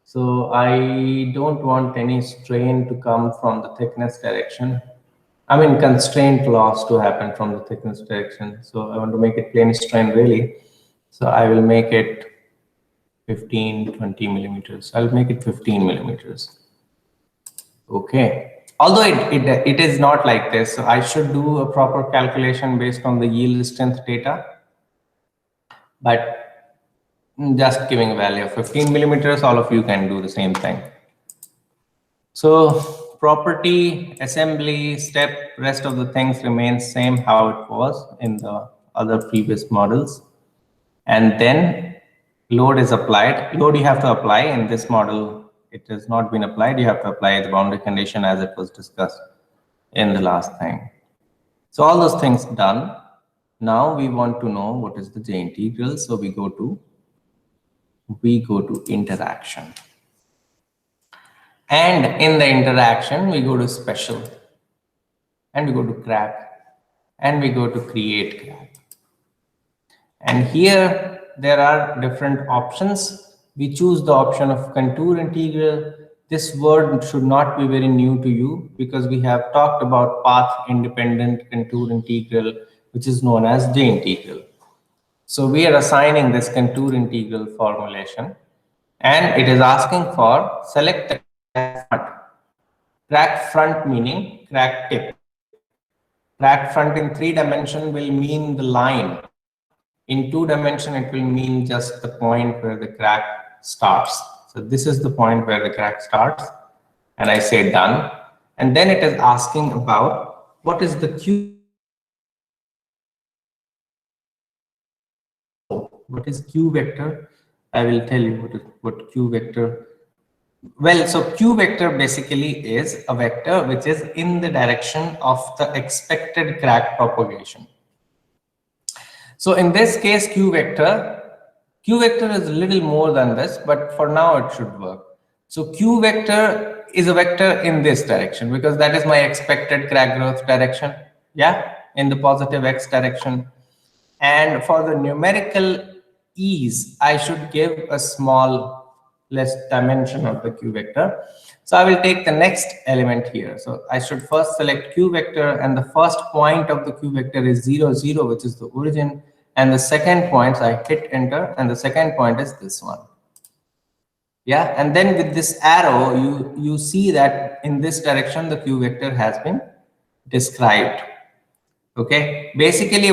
So I don't want any strain to come from the thickness direction. I mean, constraint loss to happen from the thickness direction. So I want to make it plane strain really. So I will make it 15, 20 millimeters. I'll make it 15 millimeters. Okay. Although it is not like this, so I should do a proper calculation based on the yield strength data. But just giving a value of 15 millimeters, all of you can do the same thing. So property, assembly, step, rest of the things remains same how it was in the other previous models. And then load is applied. Load you have to apply in this model. It has not been applied. You have to apply the boundary condition as it was discussed in the last thing. So all those things done. Now we want to know what is the J integral. So we go to interaction. And in the interaction, we go to special and we go to crack and we go to create crack. And here there are different options. We choose the option of contour integral. This word should not be very new to you because we have talked about path independent contour integral, which is known as J integral. So we are assigning this contour integral formulation and it is asking for select the crack front. Crack front meaning crack tip. Crack front in 3 dimension will mean the line. In 2 dimension, it will mean just the point where the crack starts. So this is the point where the crack starts. And I say done. And then it is asking about what is the Q. What is Q vector? I will tell you what Q vector. Well, so Q vector basically is a vector which is in the direction of the expected crack propagation. So in this case, Q vector is a little more than this, but for now it should work. So Q vector is a vector in this direction because that is my expected crack growth direction. Yeah, in the positive X direction. And for the numerical ease, I should give a small less dimension of the q vector. So I will take the next element here. So I should first select q vector, and the first point of the q vector is 0, 0, which is the origin. And the second point, so I hit enter, and the second point is this one. Yeah, and then with this arrow, you see that in this direction, the q vector has been described. Okay, basically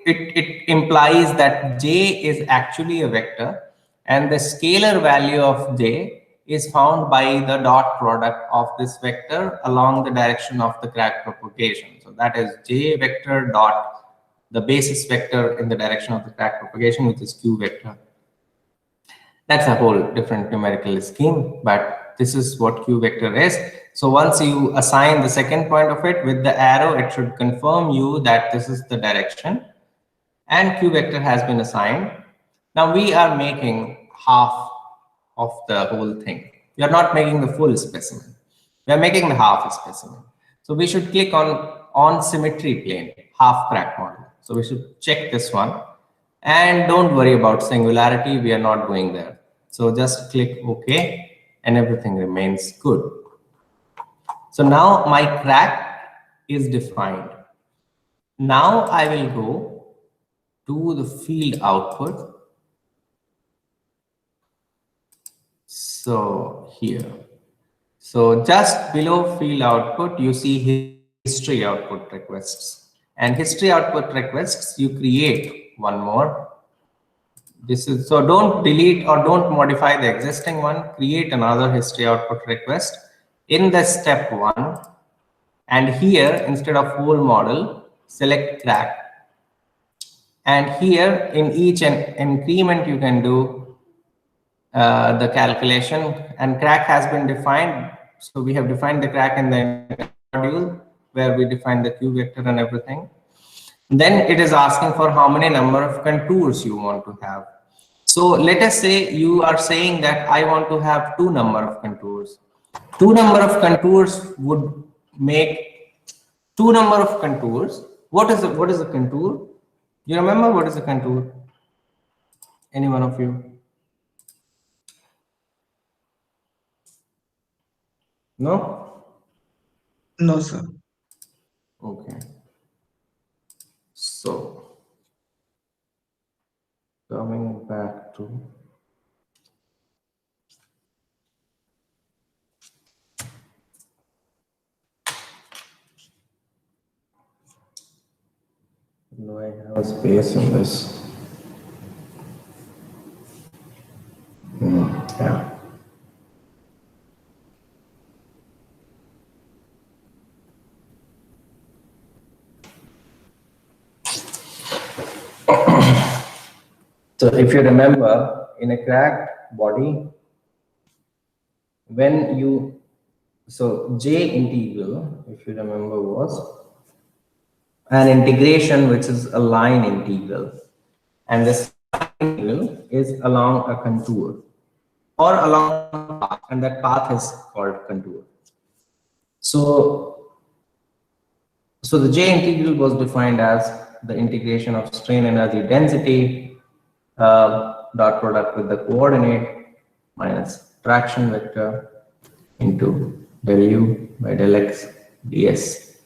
it implies that j is actually a vector, and the scalar value of j is found by the dot product of this vector along the direction of the crack propagation. So that is j vector dot the basis vector in the direction of the crack propagation, which is q vector. That's a whole different numerical scheme, but this is what q vector is. So once you assign the second point of it with the arrow, it should confirm you that this is the direction, and q vector has been assigned. Now we are making half of the whole thing. We are not making the full specimen. We are making the half specimen. So we should click on symmetry plane, half crack model. So we should check this one. And don't worry about singularity, we are not going there. So just click OK, and everything remains good. So now my crack is defined. Now I will go to the field output. So here. So just below field output, you see history output requests. And history output requests, you create one more. This is, so don't delete or don't modify the existing one, create another history output request in the step 1. And here, instead of whole model, select crack. And here in each increment, you can do the calculation, and crack has been defined. So we have defined the crack in the module where we define the q vector and everything. Then it is asking for how many number of contours you want to have. So let us say you are saying that I want to have 2 number of contours. 2 number of contours would make 2 number of contours. What is a contour? You remember what is a contour? Any one of you? No? No, sir. Okay. So coming back to do I have a space in this? Yeah. So if you remember, in a cracked body, when you, so J integral, if you remember, was an integration which is a line integral, and this integral is along a contour or along a path, and that path is called contour. So the J integral was defined as the integration of strain energy density dot product with the coordinate minus traction vector into del u by del x ds,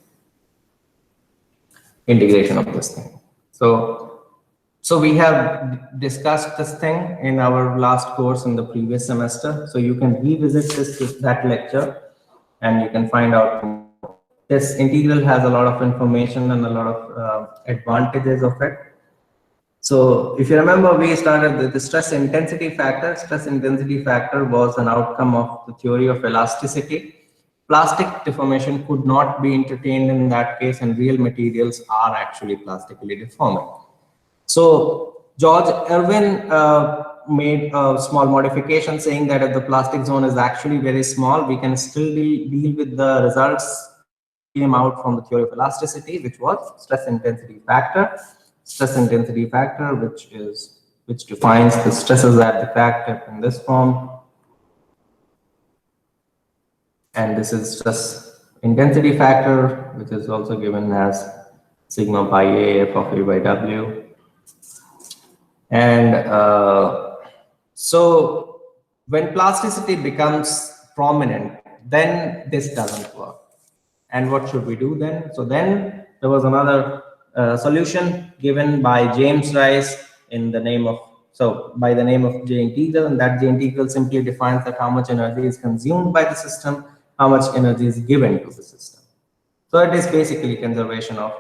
integration of this thing. So we have discussed this thing in our last course in the previous semester. So you can revisit that lecture, and you can find out. This integral has a lot of information and a lot of advantages of it. So if you remember, we started with the stress intensity factor. Stress intensity factor was an outcome of the theory of elasticity. Plastic deformation could not be entertained in that case, and real materials are actually plastically deforming. So George Irwin made a small modification saying that if the plastic zone is actually very small, we can still deal with the results which came out from the theory of elasticity, which was stress intensity factor. Stress intensity factor, which defines the stresses at the crack tip in this form. And this is stress intensity factor, which is also given as sigma pi a f of a by w. And so when plasticity becomes prominent, then this doesn't work. And what should we do then? So then there was another solution given by James Rice in the name of, so by the name of J integral, and that J integral simply defines that how much energy is consumed by the system, how much energy is given to the system. So it is basically conservation of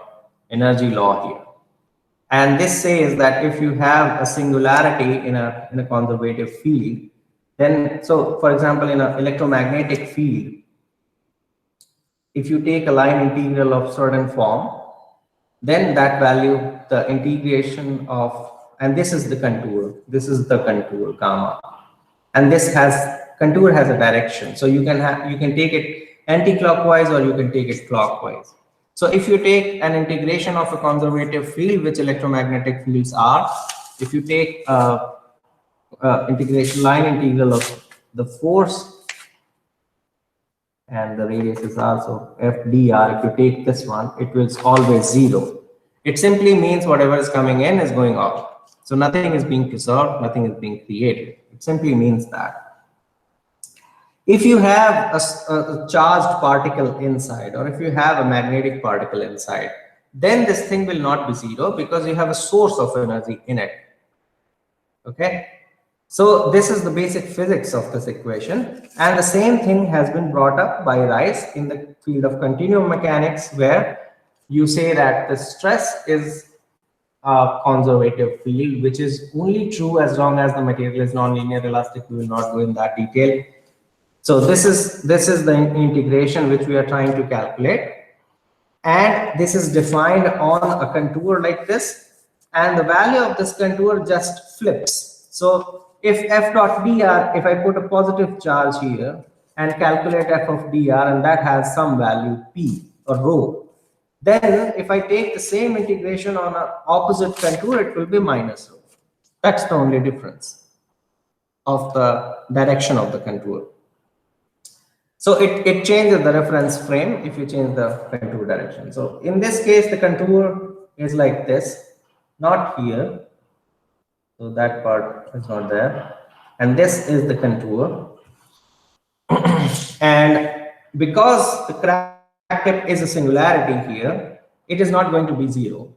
energy law here. And this says that if you have a singularity in a conservative field, then, so for example, in an electromagnetic field, if you take a line integral of certain form, then that value, the integration of, and this is the contour gamma, and this has, contour has a direction, so you can take it anti-clockwise or you can take it clockwise. So if you take an integration of a conservative field, which electromagnetic fields are, if you take integration line integral of the force, and the radius is also FDR, if you take this one, it will always 0. It simply means whatever is coming in is going out. So nothing is being preserved, nothing is being created. It simply means that. If you have a charged particle inside, or if you have a magnetic particle inside, then this thing will not be 0 because you have a source of energy in it. Okay? So this is the basic physics of this equation, and the same thing has been brought up by Rice in the field of continuum mechanics, where you say that the stress is a conservative field, which is only true as long as the material is nonlinear elastic. We will not go in that detail. So this is the integration which we are trying to calculate, and this is defined on a contour like this, and the value of this contour just flips. So if f dot dr, if I put a positive charge here and calculate f of dr, and that has some value p or rho, then if I take the same integration on an opposite contour, it will be minus rho. That's the only difference of the direction of the contour. So it changes the reference frame if you change the contour direction. So in this case, the contour is like this, not here. So that part is not there. And this is the contour. And because the crack tip is a singularity here, it is not going to be 0.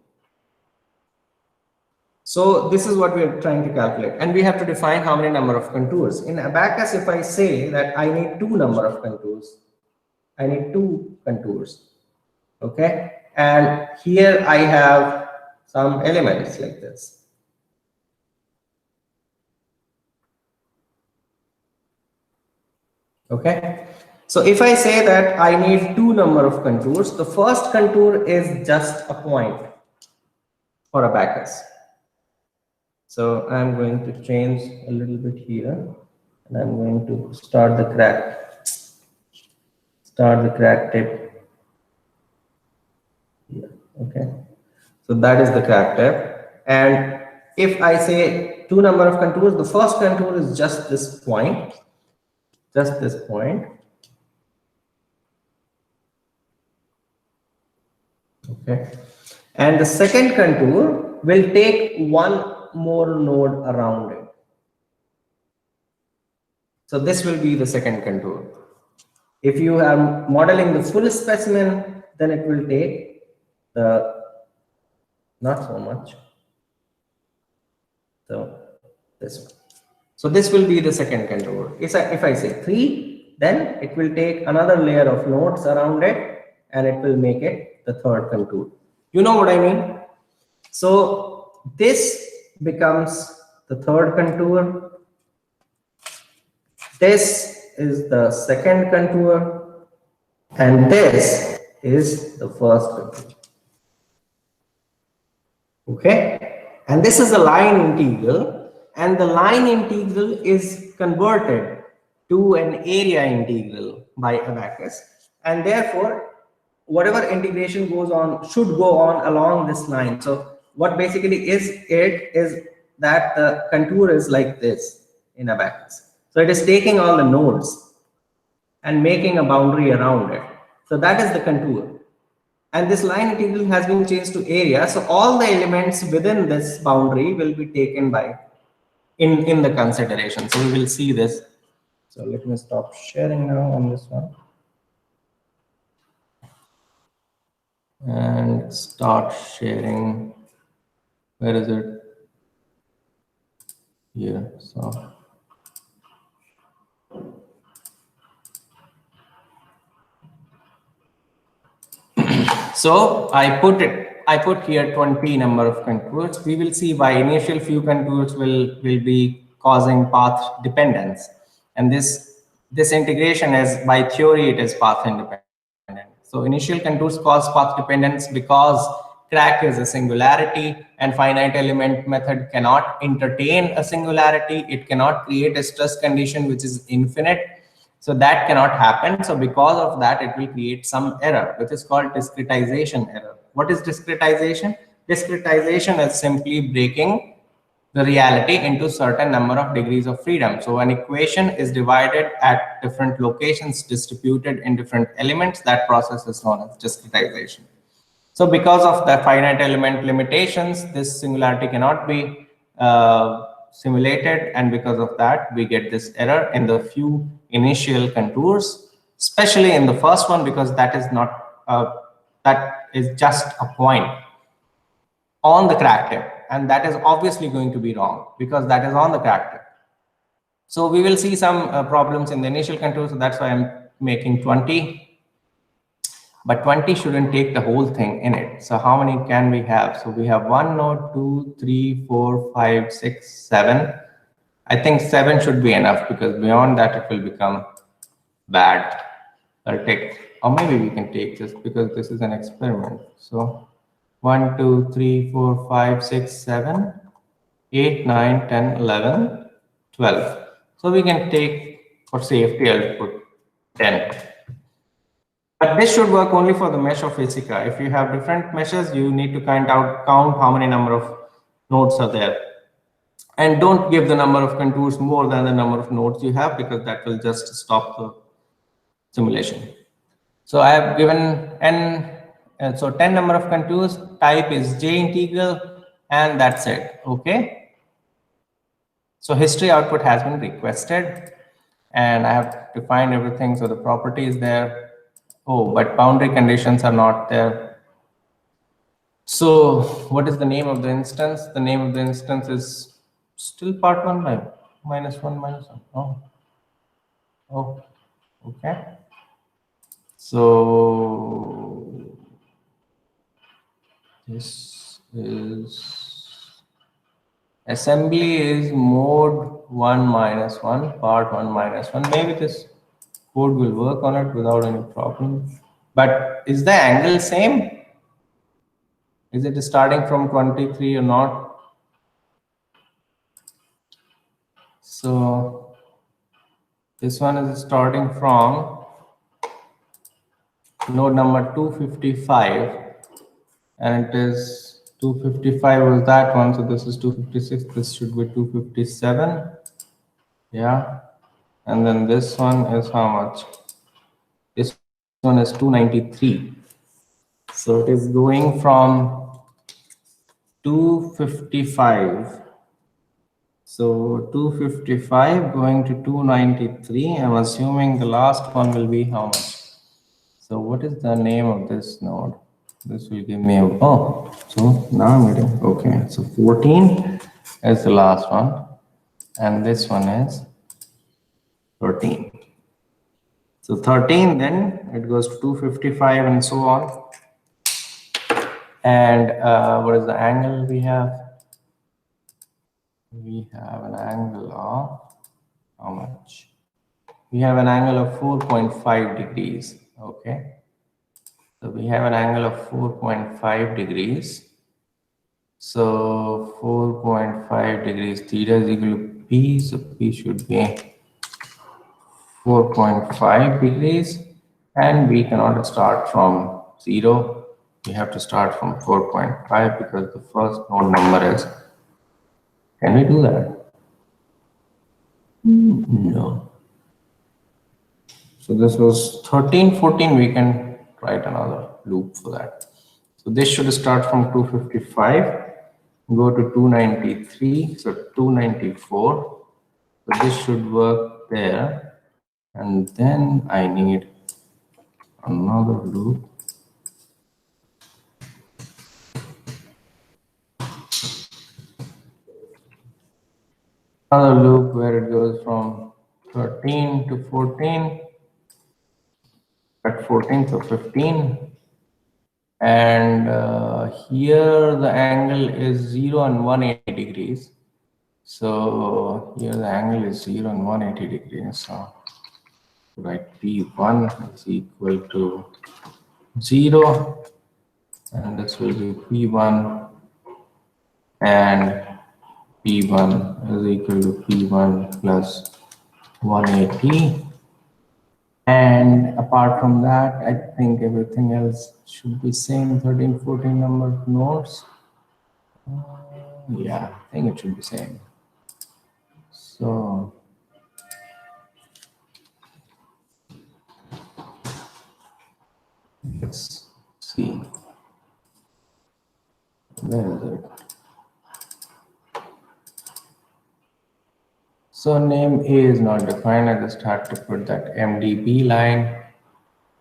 So this is what we are trying to calculate. And we have to define how many number of contours. In abacus, if I say that I need 2 number of contours, I need 2 contours. Okay. And here I have some elements like this. Okay. So if I say that I need 2 number of contours, the first contour is just a point for abacus. So I'm going to change a little bit here, and I'm going to start the crack tip here. Okay. So that is the crack tip. And if I say 2 number of contours, the first contour is just this point. Just this point. Okay. And the second contour will take 1 more node around it. So this will be the second contour. If you are modeling the full specimen, then it will take the, not so much. So this one. So this will be the second contour. If I say 3, then it will take another layer of nodes around it, and it will make it the third contour. You know what I mean? So this becomes the third contour. This is the second contour, and this is the first contour. Okay? And this is a line integral, and the line integral is converted to an area integral by abacus, and therefore whatever integration goes on should go on along this line. So what basically is that the contour is like this in abacus. So it is taking all the nodes and making a boundary around it. So that is the contour. And this line integral has been changed to area. So all the elements within this boundary will be taken by in the consideration. So we will see this So let me stop sharing now on this one. And start sharing. Where is it? Here. So I put here 20 number of contours. We will see why initial few contours will be causing path dependence. And this integration is, by theory, it is path independent. So initial contours cause path dependence because crack is a singularity, and finite element method cannot entertain a singularity. It cannot create a stress condition which is infinite. So that cannot happen. So because of that, it will create some error, which is called discretization error. What is discretization? Discretization is simply breaking the reality into certain number of degrees of freedom. So an equation is divided at different locations, distributed in different elements. That process is known as discretization. So because of the finite element limitations, this singularity cannot be simulated, and because of that, we get this error in the few initial contours, especially in the first one, because that is not that is just a point on the crack tip, and that is obviously going to be wrong because that is on the crack tip. So we will see some problems in the initial contour, so that's why I'm making 20. But 20 shouldn't take the whole thing in it. So how many can we have? So we have 1 node, 2, 3, 4, 5, 6, 7. I think 7 should be enough because beyond that it will become bad. I'll take, or maybe we can take this because this is an experiment. So 1, 2, 3, 4, 5, 6, 7, 8, 9, 10, 11, 12. So we can take, for safety, I'll put 10. But this should work only for the mesh of Isika. If you have different meshes, you need to count how many number of nodes are there. And don't give the number of contours more than the number of nodes you have, because that will just stop the simulation. So I have given n, so 10 number of contours, type is J integral, and that's it. Okay. So history output has been requested, and I have defined everything. So the property is there. Oh, but boundary conditions are not there. So what is the name of the instance? The name of the instance is still part 1 by -1 -1. Oh, okay. So this is assembly is mode 1 -1, part 1 -1. Maybe this code will work on it without any problem. But is the angle same? Is it starting from 23 or not? So this one is starting from node number 255, and it is 255 was that one. So this is 256. This should be 257. Yeah. And then this one is how much? This one is 293. So it is going from 255. So 255 going to 293. I'm assuming the last one will be how much? So what is the name of this node? This will give me a, oh, so now I'm getting, okay. So 14 is the last one, and this one is 13. So 13, then it goes to 255 and so on. And what is the angle we have? We have an angle of how much? We have an angle of 4.5 degrees. Okay. So we have an angle of 4.5 degrees. So 4.5 degrees, theta is equal to P. So P should be 4.5 degrees. And we cannot start from 0. We have to start from 4.5 because the first node number is. Can we do that? No. So this was 13, 14. We can write another loop for that. So this should start from 255, go to 293, so 294. So this should work there. and then I need another loop. Another loop where it goes from 13 to 14, at 14 to 15, and here the angle is 0 and 180 degrees. So here the angle is 0 and 180 degrees. So write P1 is equal to 0, and this will be P1, and P1 is equal to P1 plus 180. And apart from that, I think everything else should be same. 13, 14 number of nodes. Yeah, I think it should be same. So let's see. Where is it? So name A is not defined. I just had to put that MDB line.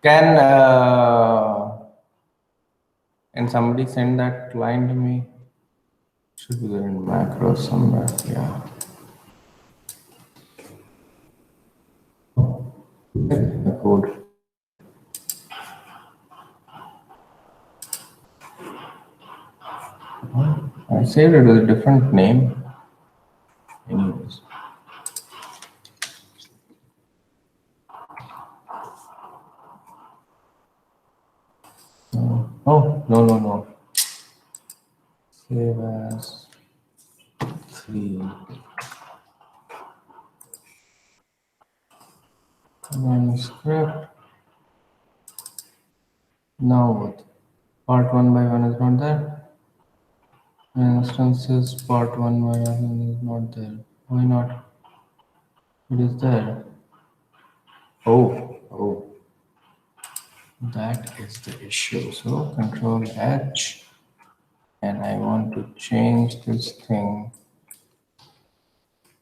Can somebody send that line to me? Should be there in macro somewhere. Yeah. The code. I saved it with a different name. Anyways. Oh, no. Save as 3. Run script. Now what? Part 1 by 1 is not there. Instances part 1 by 1 is not there. Why not? It is there. Oh. That is the issue. So Control H, and I want to change this thing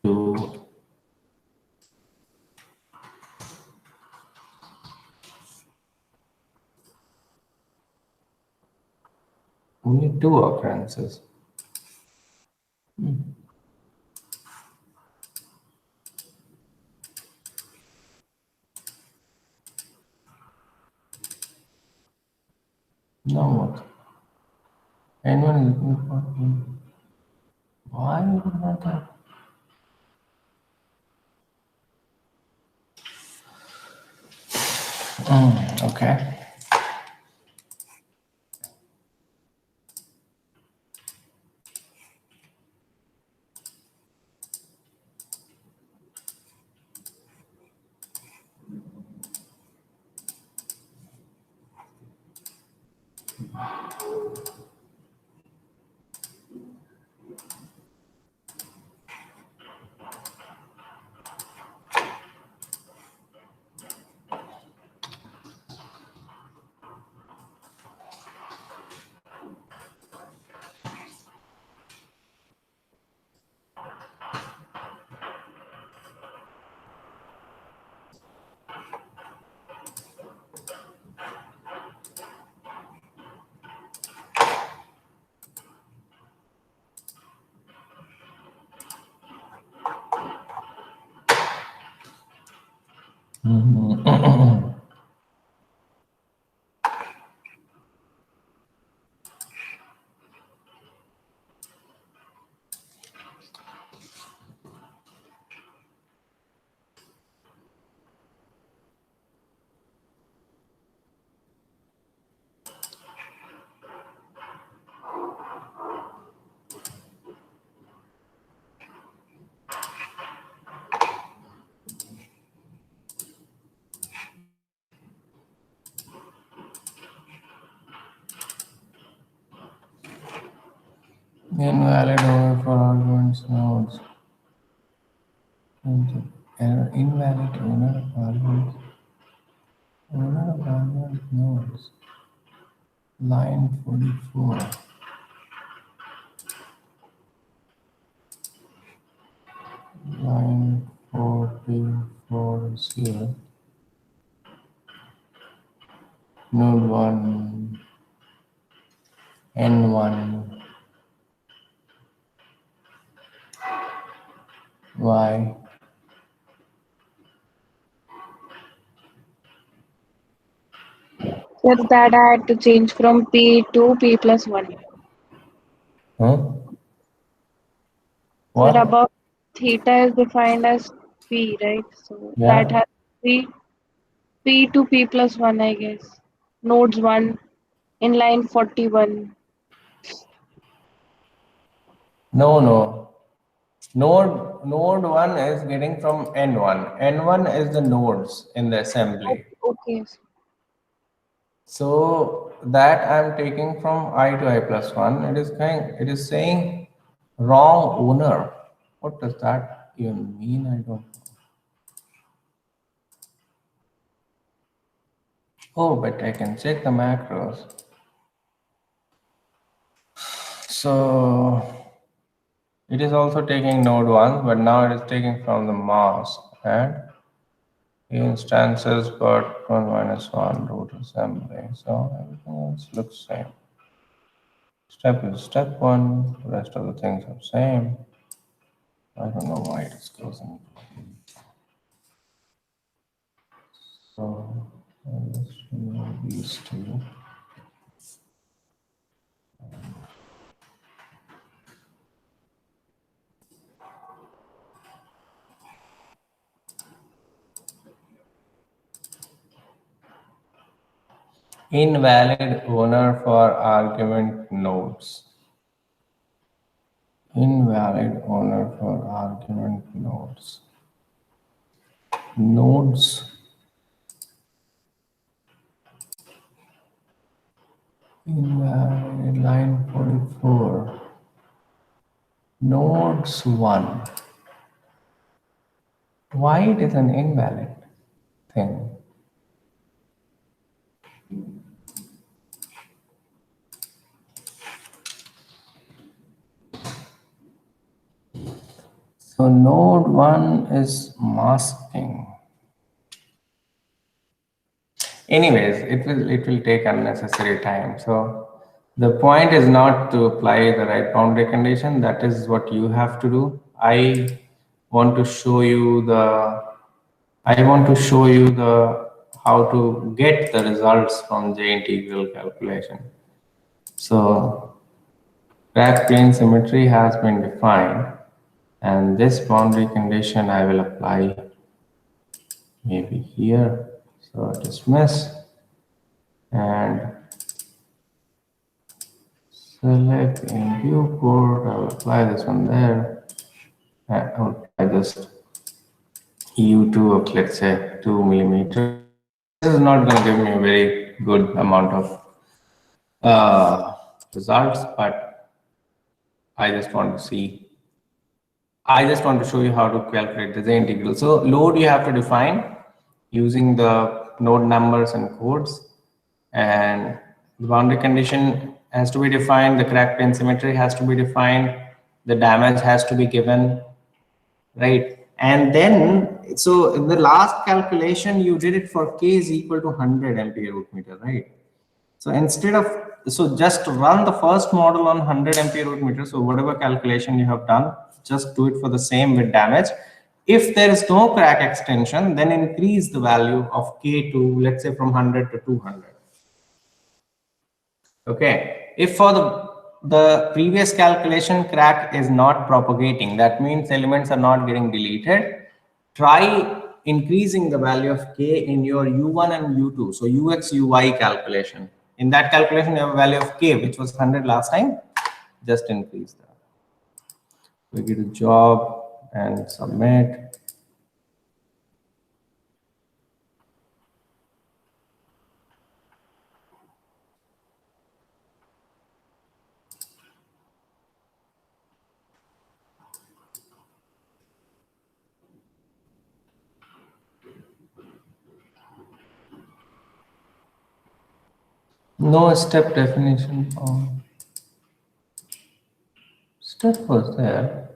to only 2 occurrences. Now what? N1 is equal to part 1. Why is it not that? Okay. Invalid order for arguments nodes. Error invalid owner of arguments. Owner of argument nodes. Line 44. Line 44 nodes here. Node 1, N1, Y. So that I had to change from P to P plus 1. Huh? So What? above theta is defined as P, right? So that Yeah. has to be P to P plus 1, I guess. Nodes 1 in line 41. No, no. Node 1 is getting from N1. N1 is the nodes in the assembly. Okay. So that I'm taking from I to I plus 1. It is saying wrong owner. What does that even mean? I don't know. Oh, but I can check the macros. So it is also taking node 1, but now it is taking from the mask and instances but 1 minus 1 root assembly. So everything else looks same. Step is step 1, the rest of the things are same. I don't know why it is closing. So let's remove these two. Invalid owner for argument nodes. Invalid owner for argument nodes. Nodes. Invalid line 44. Nodes 1. Why it is an invalid thing? So node 1 is masking. Anyways, it will take unnecessary time. So the point is not to apply the right boundary condition. That is what you have to do. Want to show you the I want to show you the how to get the results from J integral calculation. So crack plane symmetry has been defined, and this boundary condition I will apply maybe here. So dismiss and select in viewport. I will apply this one there. I will apply just U2 of let's say 2 millimeters. This is not going to give me a very good amount of results, but I just want to see. I just want to show you how to calculate the J integral. So load you have to define using the node numbers and codes, and the boundary condition has to be defined. The crack plane symmetry has to be defined. The damage has to be given, right? And then, so in the last calculation, you did it for K is equal to 100 ampere root meter, right? So instead of, so just run the first model on 100 ampere root meter. So whatever calculation you have done, just do it for the same with damage. If there is no crack extension, then increase the value of K to, let's say from 100 to 200. Okay. If for the previous calculation crack is not propagating, that means elements are not getting deleted. Try increasing the value of K in your U1 and U2. So UX, UY calculation. In that calculation, you have a value of K, which was 100 last time. Just increase that. We get a job and submit. No step definition. Step was there.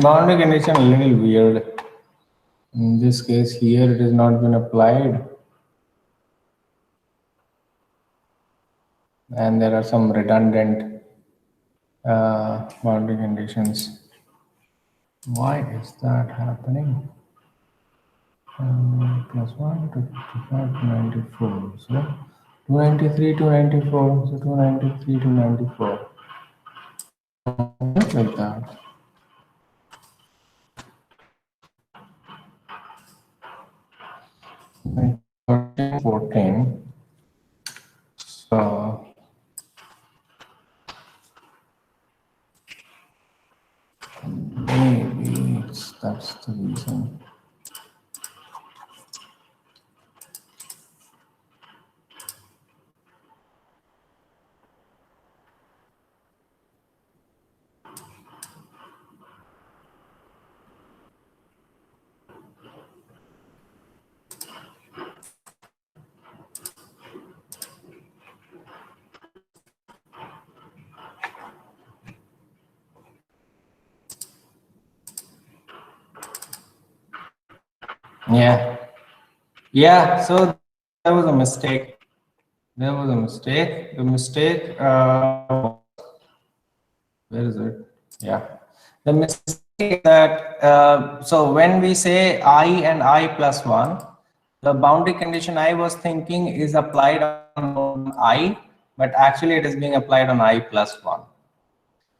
Boundary condition a little weird. In this case here, it has not been applied. And there are some redundant boundary conditions. Why is that happening? Plus 1 to 55 to 94. So 293 to 94. So 293 to 94. Like that. 14. So maybe that's the reason. Yeah. Yeah. So there was a mistake. There was a mistake. The mistake. Where is it? Yeah. The mistake is that so when we say I and I plus 1, the boundary condition I was thinking is applied on node I, but actually it is being applied on I plus 1.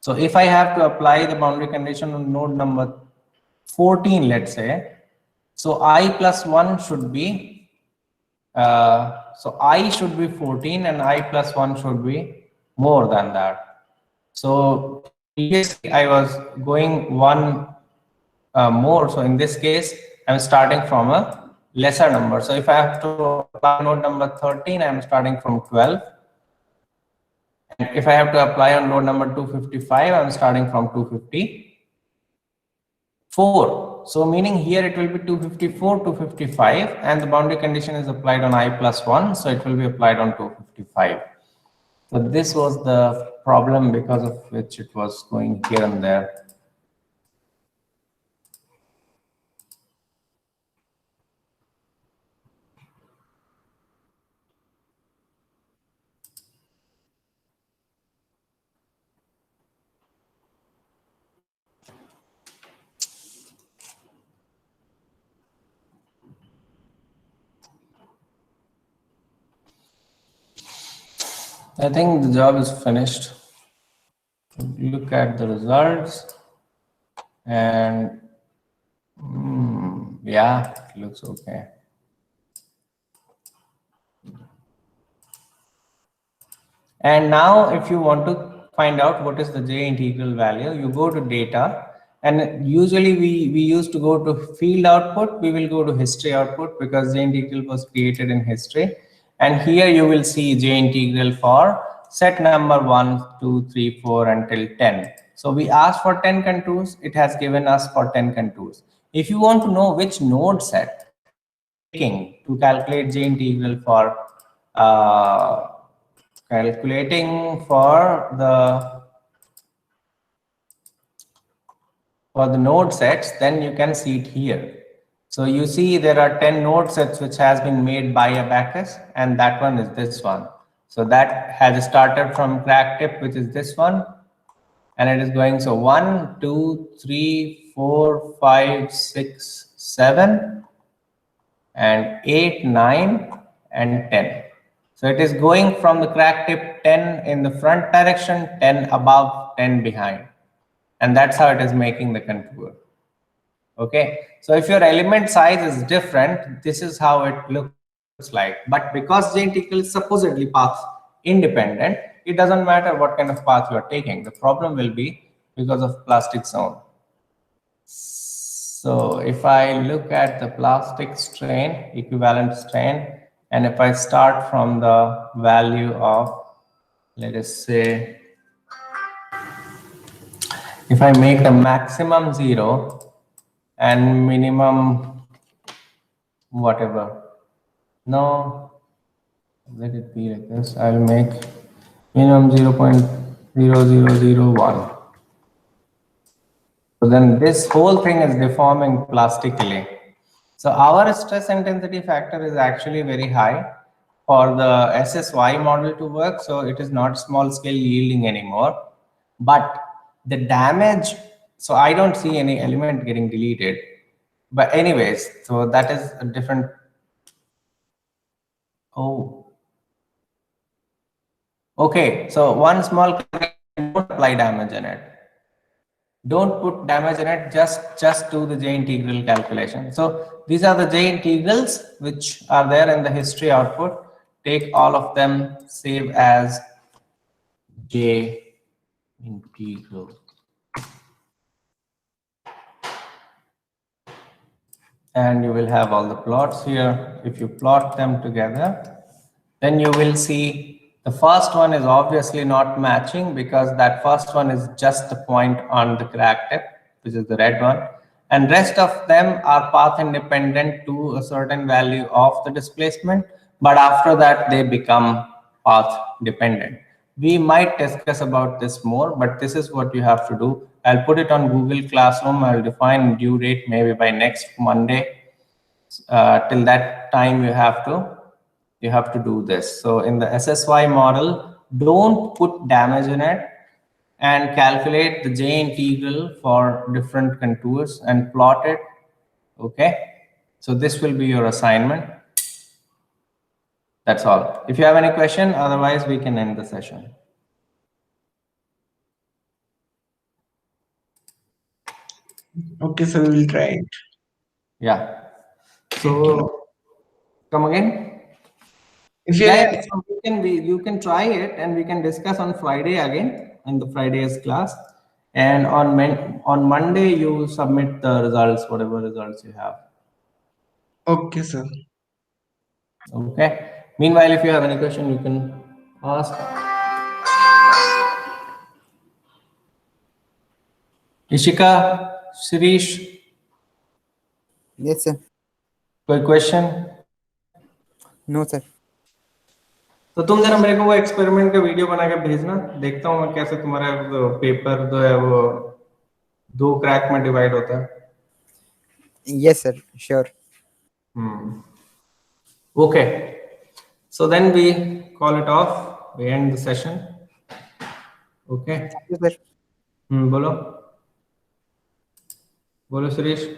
So if I have to apply the boundary condition on node number 14, let's say, so I plus 1 should be, so I should be 14 and I plus 1 should be more than that. So previously I was going one more. So in this case, I'm starting from a lesser number. So if I have to apply node number 13, I'm starting from 12. And if I have to apply on node number 255, I'm starting from 254. So meaning here it will be 254, 255, and the boundary condition is applied on I plus 1. So it will be applied on 255. So this was the problem because of which it was going here and there. I think the job is finished. Look at the results and yeah, it looks okay. And now if you want to find out what is the J integral value, you go to data, and usually we used to go to field output, we will go to history output because J integral was created in history. And here you will see J integral for set number 1, 2, 3, 4 until 10. So we asked for 10 contours, it has given us for 10 contours. If you want to know which node set it is taking to calculate J integral for calculating for the node sets, then you can see it here. So you see there are 10 node sets which has been made by Abacus, and that one is this one. So that has started from crack tip, which is this one, and it is going so 1, 2, 3, 4, 5, 6, 7, and 8, 9, and 10. So it is going from the crack tip 10 in the front direction, 10 above, 10 behind. And that's how it is making the contour. Okay, so if your element size is different, this is how it looks like. But because J integral is supposedly path independent, it doesn't matter what kind of path you are taking. The problem will be because of plastic zone. So if I look at the plastic strain, equivalent strain, and if I start from the value of, let us say, if I make the maximum 0 and minimum whatever, no, let it be like this. I'll make minimum 0.0001. So then this whole thing is deforming plastically. So our stress intensity factor is actually very high for the SSY model to work. So it is not small scale yielding anymore, but the damage, so I don't see any element getting deleted. But anyways, so that is a different, oh, okay. So one small, don't apply damage in it. Don't put damage in it, just do the J integral calculation. So these are the J integrals which are there in the history output. Take all of them, save as J integral. And you will have all the plots here. If you plot them together, then you will see the first one is obviously not matching because that first one is just the point on the crack tip, which is the red one. And rest of them are path independent to a certain value of the displacement. But after that, they become path dependent. We might discuss about this more, but this is what you have to do. I'll put it on Google Classroom. I'll define due date maybe by next Monday. Till that time, you have to do this. So in the SSY model, don't put damage in it and calculate the J integral for different contours and plot it. Okay. So this will be your assignment. That's all. If you have any question, otherwise we can end the session. Okay, so we will try it. Yeah. So come again. If you Yeah, so you can try it and we can discuss on Friday again in the Friday's class. And on Monday you submit the results, whatever results you have. okay, sir. Okay. Meanwhile, if you have any question, you can ask. Ishika, Shirish, Yes, sir. कोई question? No, sir. तो तुम जरा मेरे को वो experiment का video बना के भेजना, देखता हूँ मैं कैसे तुम्हारा पेपर जो है वो 2 क्रैक में डिवाइड होता है. Yes, sir. Sure. Okay. So then we call it off. We end the session. Okay. Thank you, sir. बोलो बोलो सुरेश.